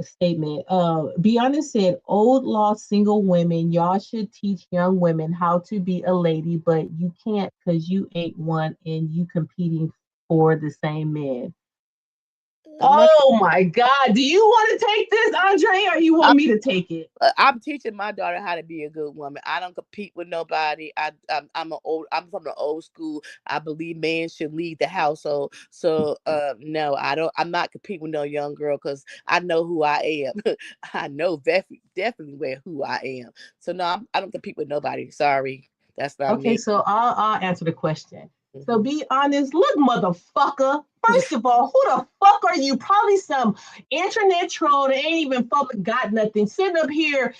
Statement. Be honest said, old law single women, y'all should teach young women how to be a lady, but you can't because you ain't one and you competing for the same men. Oh my God. Do you want to take this, Andre, or you want me to take it? I'm teaching my daughter how to be a good woman. I don't compete with nobody. I'm from the old school. I believe men should lead the household. So no, I'm not competing with no young girl because I know who I am. I know definitely who I am. So no, I don't compete with nobody. Sorry. That's not me. Okay, so I'll answer the question. So be honest. Look, motherfucker. First of all, who the fuck are you? Probably some internet troll that ain't even fucking got nothing. Sitting up here,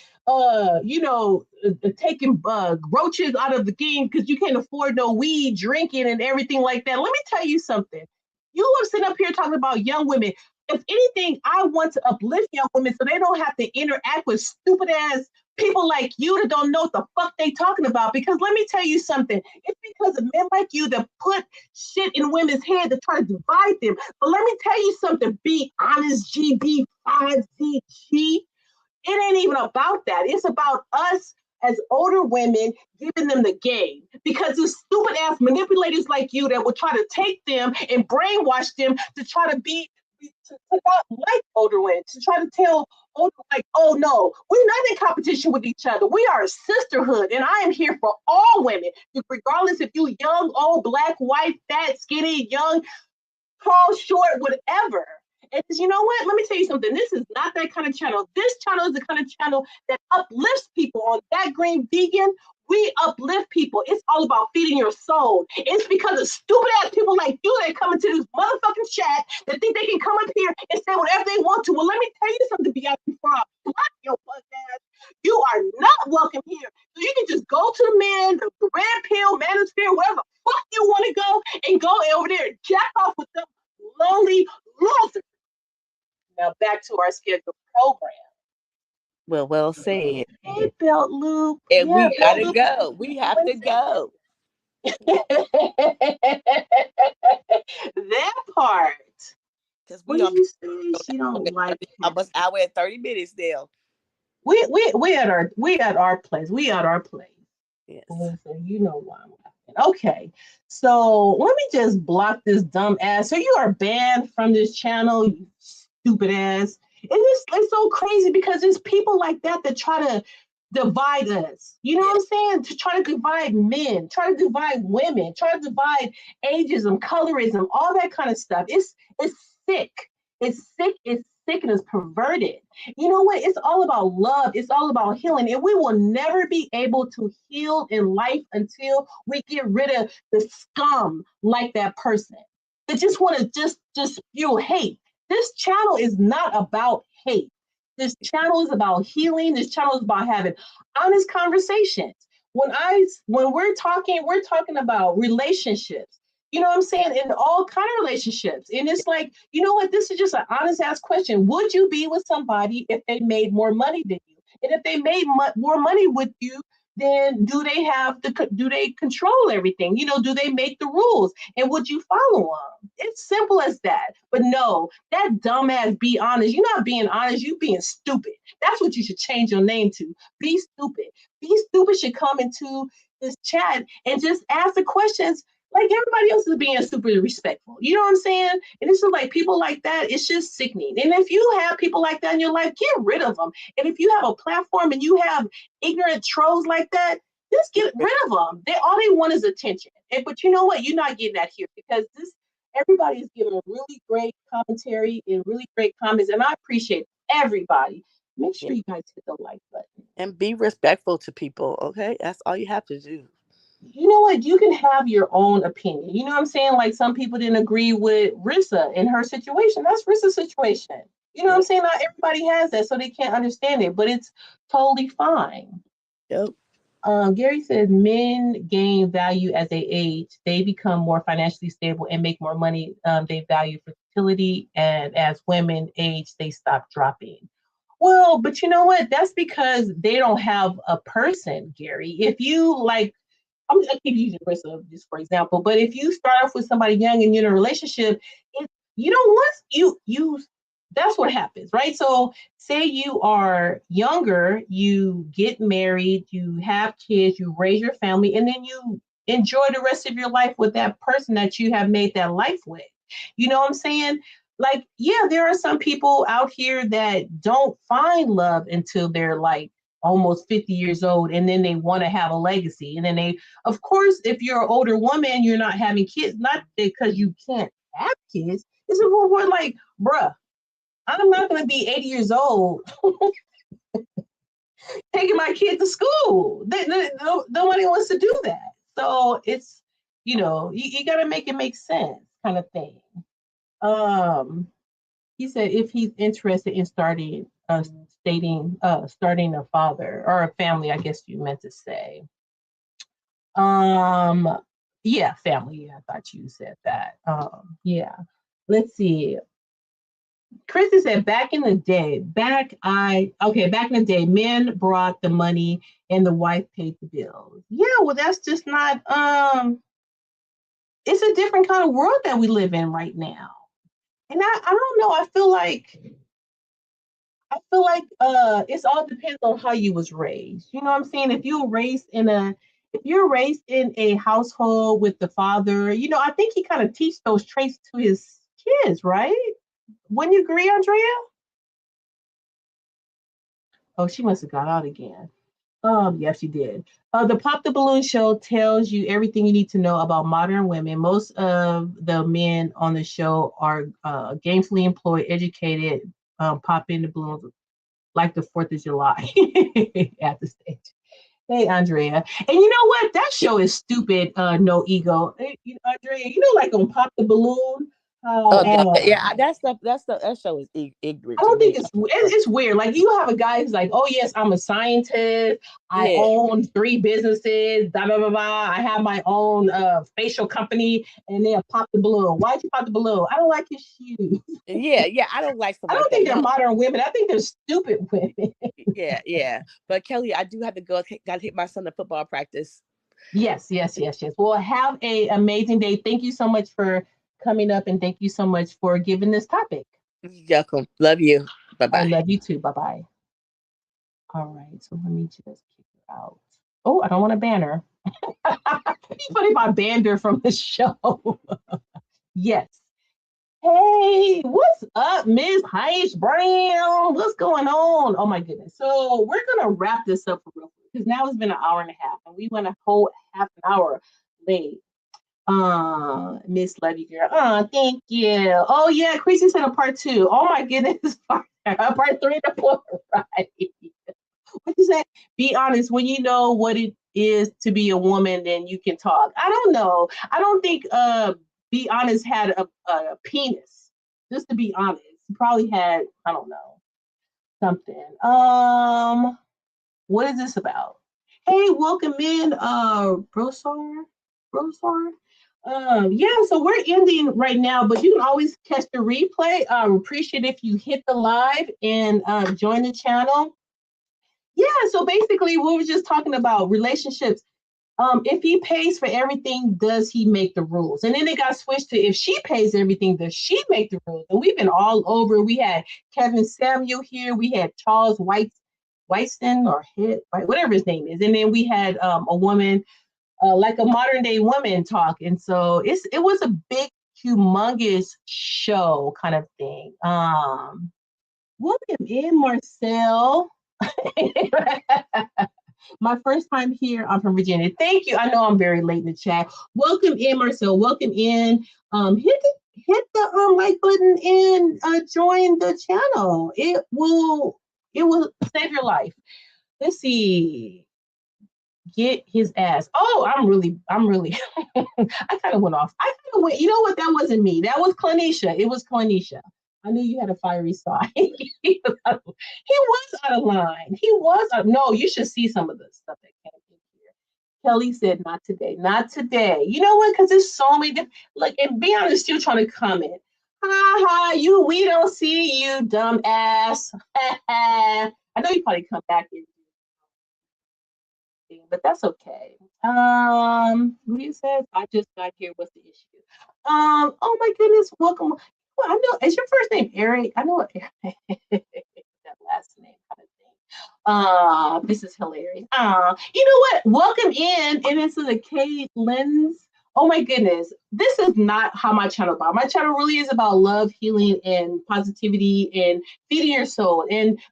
taking roaches out of the game because you can't afford no weed, drinking, and everything like that. Let me tell you something. You are sitting up here talking about young women. If anything, I want to uplift young women so they don't have to interact with stupid ass people like you that don't know what the fuck they talking about. Because let me tell you something. It's because of men like you that put shit in women's head to try to divide them. But let me tell you something. Be honest, GB5CG. It ain't even about that. It's about us as older women giving them the game. Because the stupid ass manipulators like you that will try to take them and brainwash them to try to to not like older women, to try to tell older, like, oh no, we're not in competition with each other. We are a sisterhood, and I am here for all women, regardless if you young, old, black, white, fat, skinny, young, tall, short, whatever. And you know what? Let me tell you something. This is not that kind of channel. This channel is the kind of channel that uplifts people. On That Green Vegan, we uplift people. It's all about feeding your soul. It's because of stupid ass people like you that come into this motherfucking chat that think they can come up here and say whatever they want to. Well, let me tell you something, Beyonce Frog. Block your fuck ass. You are not welcome here. So you can just go to the man, the red pill, manosphere, wherever the fuck you want to go, and go over there and jack off with them lonely losers. Now back to our scheduled program. Well said. Hey, Belt Loop. And yeah, we gotta go. We have to go. That part. Because what did you say? She don't like almost hour and 30 minutes now. We at our place. We at our place. Yes. So you know why I'm laughing. Okay. So let me just block this dumb ass. So you are banned from this channel, you stupid ass. It's so crazy because it's people like that that try to divide us. You know what I'm saying? To try to divide men, try to divide women, try to divide ageism, colorism, all that kind of stuff. It's sick. It's sick. It's sick and it's perverted. You know what? It's all about love. It's all about healing. And we will never be able to heal in life until we get rid of the scum like that person that just want to just spew hate. This channel is not about hate. This channel is about healing. This channel is about having honest conversations. When we're talking about relationships. You know what I'm saying? In all kind of relationships. And it's like, you know what? This is just an honest ass question. Would you be with somebody if they made more money than you? And if they made more money with you, then do they control everything? You know, do they make the rules? And would you follow them? It's simple as that. But no, that dumbass be honest. You're not being honest. You being stupid. That's what you should change your name to. Be stupid. Be stupid should come into this chat and just ask the questions like everybody else is being super respectful. You know what I'm saying? And it's just like people like that, it's just sickening. And if you have people like that in your life, get rid of them. And if you have a platform and you have ignorant trolls like that, just get rid of them. All they want is attention. But you know what? You're not getting that here because everybody is giving a really great commentary and really great comments. And I appreciate everybody. Make sure you guys hit the like button. And be respectful to people, okay? That's all you have to do. You know what? You can have your own opinion. You know what I'm saying? Like some people didn't agree with Rissa in her situation. That's Rissa's situation. You know what I'm saying? Not everybody has that, so they can't understand it, but it's totally fine. Yep. Gary says men gain value as they age. They become more financially stable and make more money. They value fertility, and as women age, they stop dropping. Well, but you know what? That's because they don't have a person, Gary. If you like, I keep using Rissa just for example, but if you start off with somebody young and you're in a relationship, you don't want you that's what happens, right? So say you are younger, you get married, you have kids, you raise your family, and then you enjoy the rest of your life with that person that you have made that life with. You know what I'm saying? Like, yeah, there are some people out here that don't find love until they're like almost 50 years old, and then they want to have a legacy. And then they, of course, if you're an older woman, you're not having kids, not because you can't have kids. It's a we're like, bruh, I'm not going to be 80 years old taking my kid to school. Nobody wants to do that. So it's, you know, you got to make it make sense kind of thing. He said if he's interested in starting a father or a family, I guess you meant to say. Yeah, family. Yeah, I thought you said that. Yeah. Let's see. Christy said back in the day, men brought the money and the wife paid the bills. Yeah, well, that's just not it's a different kind of world that we live in right now. And I don't know, I feel like it's all depends on how you was raised. You know what I'm saying? If you're raised in a household with the father, you know, I think he kind of teach those traits to his kids, right? Wouldn't you agree, Andrea? Oh, she must have got out again. Yes, she did. The Pop the Balloon show tells you everything you need to know about modern women. Most of the men on the show are gainfully employed, educated, popping the balloons like the 4th of July at the stage. Hey, Andrea. And you know what? That show is stupid, No Ego. Hey, Andrea, you know, like on Pop the Balloon, that show is ignorant. I don't think it's weird. Like you have a guy who's like, oh yes, I'm a scientist. I own 3 businesses. Blah blah blah blah. I have my own facial company, and they pop the balloon. Why'd you pop the balloon? I don't like his shoes. Yeah. I don't like. I don't think they're modern women. I think they're stupid women. Yeah. But Kelly, I do have to go. Got to take my son to football practice. Yes. Well, have an amazing day. Thank you so much for coming up, and thank you so much for giving this topic. You're welcome. Love you. Bye-bye. I love you too. Bye-bye. All right, so let me just kick her out. Oh, I don't want to ban her. It's funny if I banned her from the show. Yes. Hey, what's up, Miss Heish Brown? What's going on? Oh my goodness. So we're gonna wrap this up real quick because now it's been an hour and a half, and we went a whole half an hour late. Miss Love You Girl. Thank you. Oh yeah, Chrissy said a part 2. Oh my goodness, part 3 and 4, right? What you say? Be honest. When you know what it is to be a woman, then you can talk. I don't know. I don't think Be Honest had a penis. Just to be honest, he probably had, I don't know, something. What is this about? Hey, welcome in, Brosar. Yeah, so we're ending right now, but you can always catch the replay. Appreciate if you hit the live and join the channel. Yeah, so basically we were just talking about relationships. If he pays for everything, does he make the rules? And then it got switched to if she pays everything, does she make the rules? And we've been all over. We had Kevin Samuel here. We had Charles Whiteston or whatever his name is. And then we had a woman, like a modern day woman talk. And so it was a big, humongous show kind of thing. Welcome in, Marcel. My first time here. I'm from Virginia. Thank you. I know I'm very late in the chat. Welcome in, Marcel. Welcome in. Hit the like button and join the channel. It will save your life. Let's see. Get his ass. Oh, I'm really I kind of went off. You know what? That wasn't me. That was Clanisha. It was Clanisha. I knew you had a fiery side. He was out of line. No, you should see some of the stuff that came in here. Kelly said, not today. Not today. You know what? Because there's so many different, like, and Be Honest still trying to comment. We don't see you, dumb ass. I know you probably come back in, but that's okay. Lee says, I just got here. What's the issue? Oh my goodness, welcome. Well, I know, is your first name Eric? I know what that last name kind of thing. This is hilarious. You know what? Welcome in, and this is a Kate Lens. Oh my goodness, this is not how my channel is about. My channel really is about love, healing, and positivity, and feeding your soul.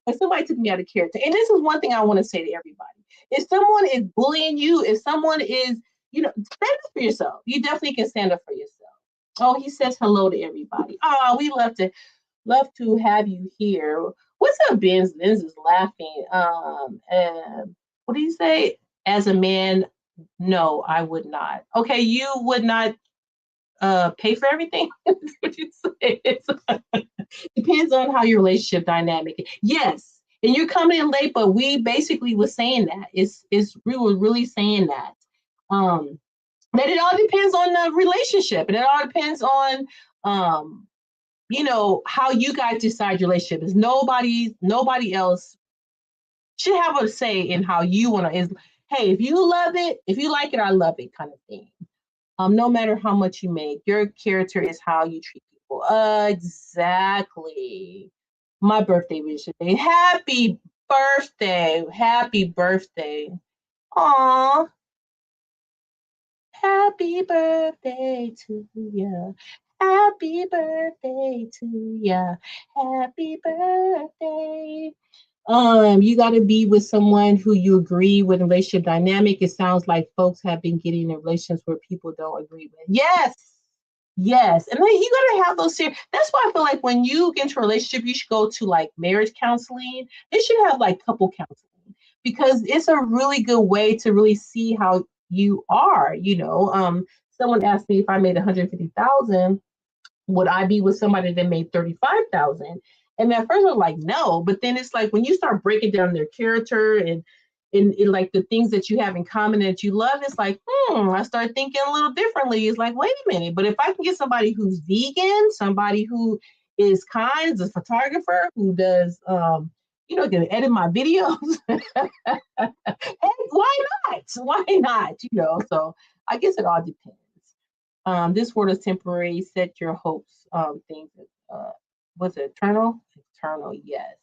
But somebody took me out of character. And this is one thing I want to say to everybody. If someone is bullying you, if someone is, stand up for yourself. You definitely can stand up for yourself. Oh, he says hello to everybody. Oh, we love to have you here. What's up, Benz? Benz is laughing. What do you say? As a man, no, I would not. Okay, you would not pay for everything? What you say? Depends on how your relationship dynamic is. Yes. And you're coming in late, but we basically was saying that. We were really saying that. That it all depends on the relationship, and it all depends on how you guys decide your relationship. Is nobody else should have a say in how you want to. Is hey, if you love it, if you like it, I love it, kind of thing. No matter how much you make, your character is how you treat people. Exactly. My birthday wish today. Happy birthday. Happy birthday. Aw. Happy birthday to ya. Happy birthday to ya. Happy birthday. You got to be with someone who you agree with relationship dynamic. It sounds like folks have been getting in relations where people don't agree with. Yes. And then you got to have those serious. That's why I feel like when you get into a relationship, you should go to like marriage counseling. They should have like couple counseling because it's a really good way to really see how you are. Someone asked me if I made 150,000, would I be with somebody that made 35,000? And at first I was like, no, but then it's like when you start breaking down their character and like the things that you have in common that you love, it's like, I start thinking a little differently. It's like, wait a minute, but if I can get somebody who's vegan, somebody who is kind, is a photographer, who does, can edit my videos, and why not? Why not? So I guess it all depends. This world is temporary. Set your hopes. Things. Was it eternal? Eternal, yes.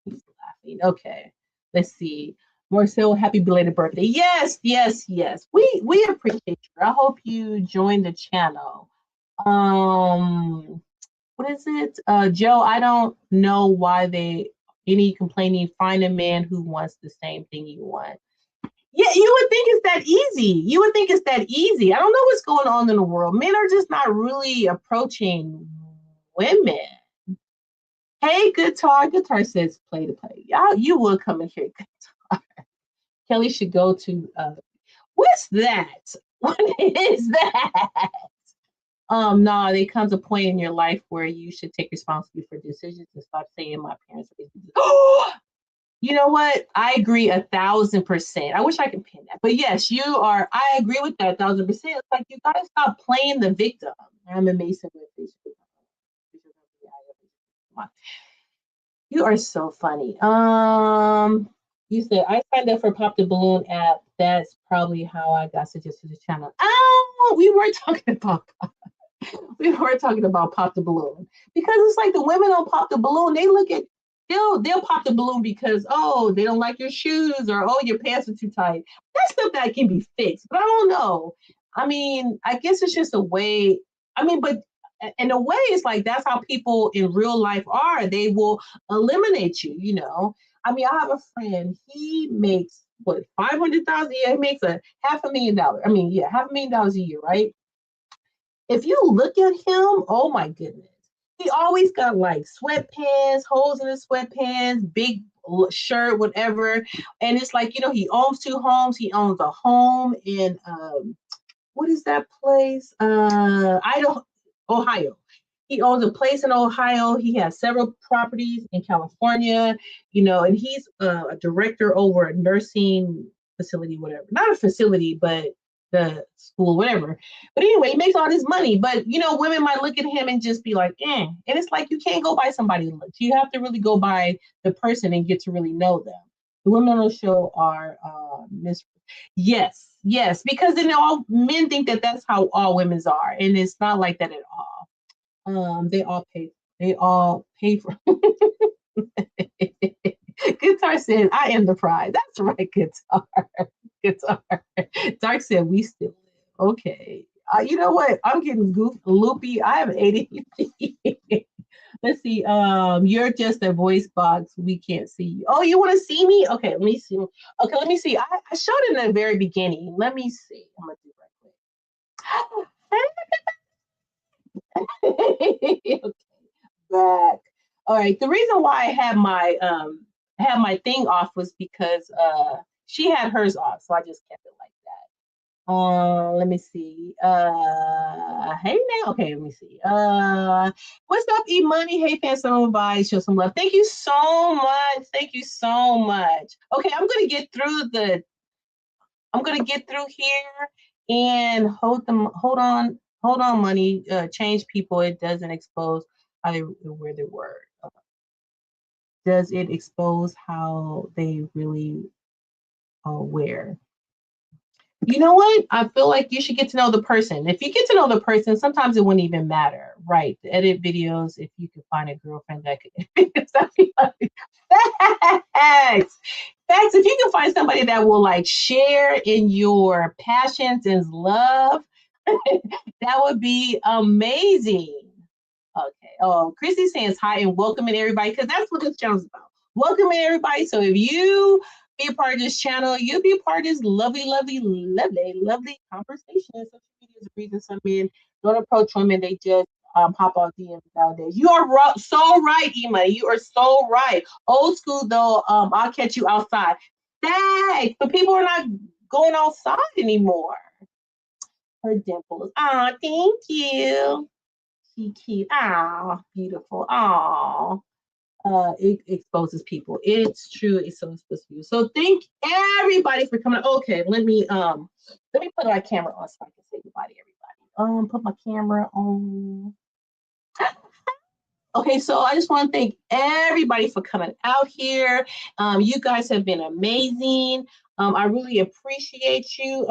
He's laughing. Okay. Let's see. Marcel, happy belated birthday. Yes, yes, yes. We appreciate you. I hope you join the channel. What is it? Joe, I don't know why any complaining, find a man who wants the same thing you want. Yeah, you would think it's that easy. You would think it's that easy. I don't know what's going on in the world. Men are just not really approaching women. Hey, Guitar. Guitar says play to play. Y'all, you will come in here, Guitar. Kelly should go to, what's that? What is that? No, there comes a point in your life where you should take responsibility for decisions and stop saying my parents. You know what? I agree 1,000%. I wish I could pin that. But yes, I agree with that 1,000%. It's like you gotta stop playing the victim. I'm a Mason with this. You are so funny. You said I signed up for Pop the Balloon app. That's probably how I got suggested to the channel. Oh, we were talking about Pop the Balloon, because it's like the women on Pop the Balloon, they'll pop the balloon because, oh, they don't like your shoes, or, oh, your pants are too tight. That's stuff that can be fixed. But I don't know. I mean, I guess it's just a way. I mean, but in a way, it's like that's how people in real life are. They will eliminate you, you know. I mean, I have a friend, he makes what, $500,000 a year? He makes $500,000. I mean, yeah, $500,000 a year, right? If you look at him, oh my goodness. He always got like sweatpants, holes in his sweatpants, big shirt, whatever. And it's like, you know, he owns 2 homes. He owns a home in, what is that place? Ohio. He owns a place in Ohio. He has several properties in California, you know, and he's a director over a nursing facility, whatever. Not a facility, but the school, whatever. But anyway, he makes all this money. But, you know, women might look at him and just be like, eh. And it's like, you can't go by somebody's looks. You have to really go by the person and get to really know them. The women on the show are yes, because then all men think that that's how all women are. And it's not like that at all. They all pay for Guitar said, I am the prize. That's right, Guitar. Dark said, we still live. Okay. You know what? I'm getting loopy. I have ADHD. Let's see. You're just a voice box. We can't see you. Oh, you want to see me? Okay, let me see. Okay, let me see. I showed it in the very beginning. Let me see. I'm going to do it right quick. Okay. Back. All right. The reason why I had my thing off was because she had hers off, so I just kept it like that. Let me see. Hey now. Okay, let me see. What's up, E Money? Hey, fans, someone by, show some love. Thank you so much. Thank you so much. Okay, I'm gonna get through here and hold on, money. Change people. It doesn't expose how they wear their word. Does it expose how they really wear? You know what? I feel like you should get to know the person. If you get to know the person, sometimes it wouldn't even matter, right? To edit videos, if you could find a girlfriend that could edit videos, facts. If you can find somebody that will like share in your passions and love, that would be amazing. Okay. Oh, Chrissy says hi and welcoming everybody, because that's what this channel is about. Welcoming everybody. So if you be a part of this channel, you'll be a part of this lovely conversation. Social media is the reason some men don't approach women. They just hop on DMs nowadays. You are so right, E-Money. You are so right. Old school though, I'll catch you outside. Thanks. But people are not going outside anymore. Her dimples. Oh, thank you. Cute. Oh, beautiful. Oh, it exposes people. It's true. It's so supposed to be. So thank everybody for coming. Okay, let me put my camera on so I can say goodbye to everybody. Put my camera on. Okay, so I just want to thank everybody for coming out here. You guys have been amazing. I really appreciate you.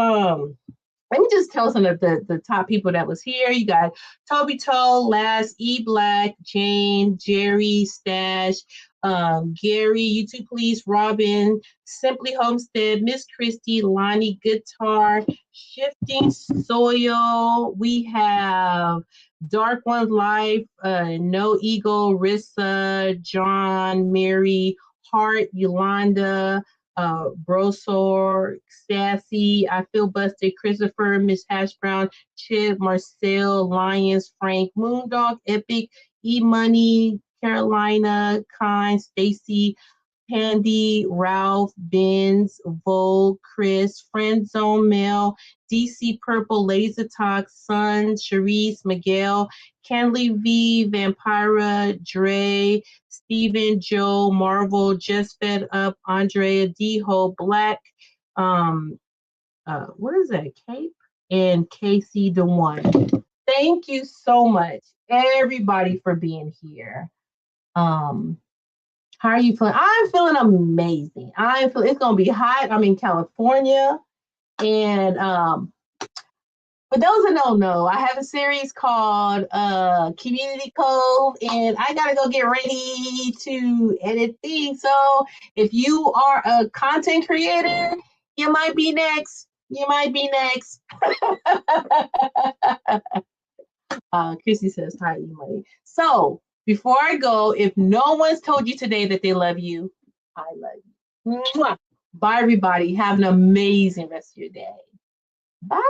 let me just tell some of the top people that was here. You got Toby Toe, Lass, E Black, Jane, Jerry, Stash, Gary, YouTube Police, Robin, Simply Homestead, Miss Christie, Lonnie, Guitar, Shifting Soil. We have Dark One's Life, No Ego, Rissa, John, Mary, Hart, Yolanda, Brosor, Sassy, I Feel Busted, Christopher, Miss Hash Brown, Chip, Marcel, Lions, Frank, Moondog, Epic, E Money, Carolina, Kind, Stacy, Pandy, Ralph, Benz, Vogue, Chris, Friend Zone Mel, DC Purple, Laser Talk, Sun, Sharice, Miguel, Kenley V, Vampira, Dre, Steven, Joe, Marvel, Just Fed Up, Andrea, D-Ho, Black, what is that, Cape? And Casey DeWine. Thank you so much, everybody, for being here. How are you feeling? I'm feeling amazing. It's gonna be hot. I'm in California, and for those that don't know, I have a series called Community Cove, and I gotta go get ready to edit things. So if you are a content creator, you might be next. You might be next. Chrissy says hi, Emily. So before I go, if no one's told you today that they love you, I love you. Mwah. Bye, everybody. Have an amazing rest of your day. Bye.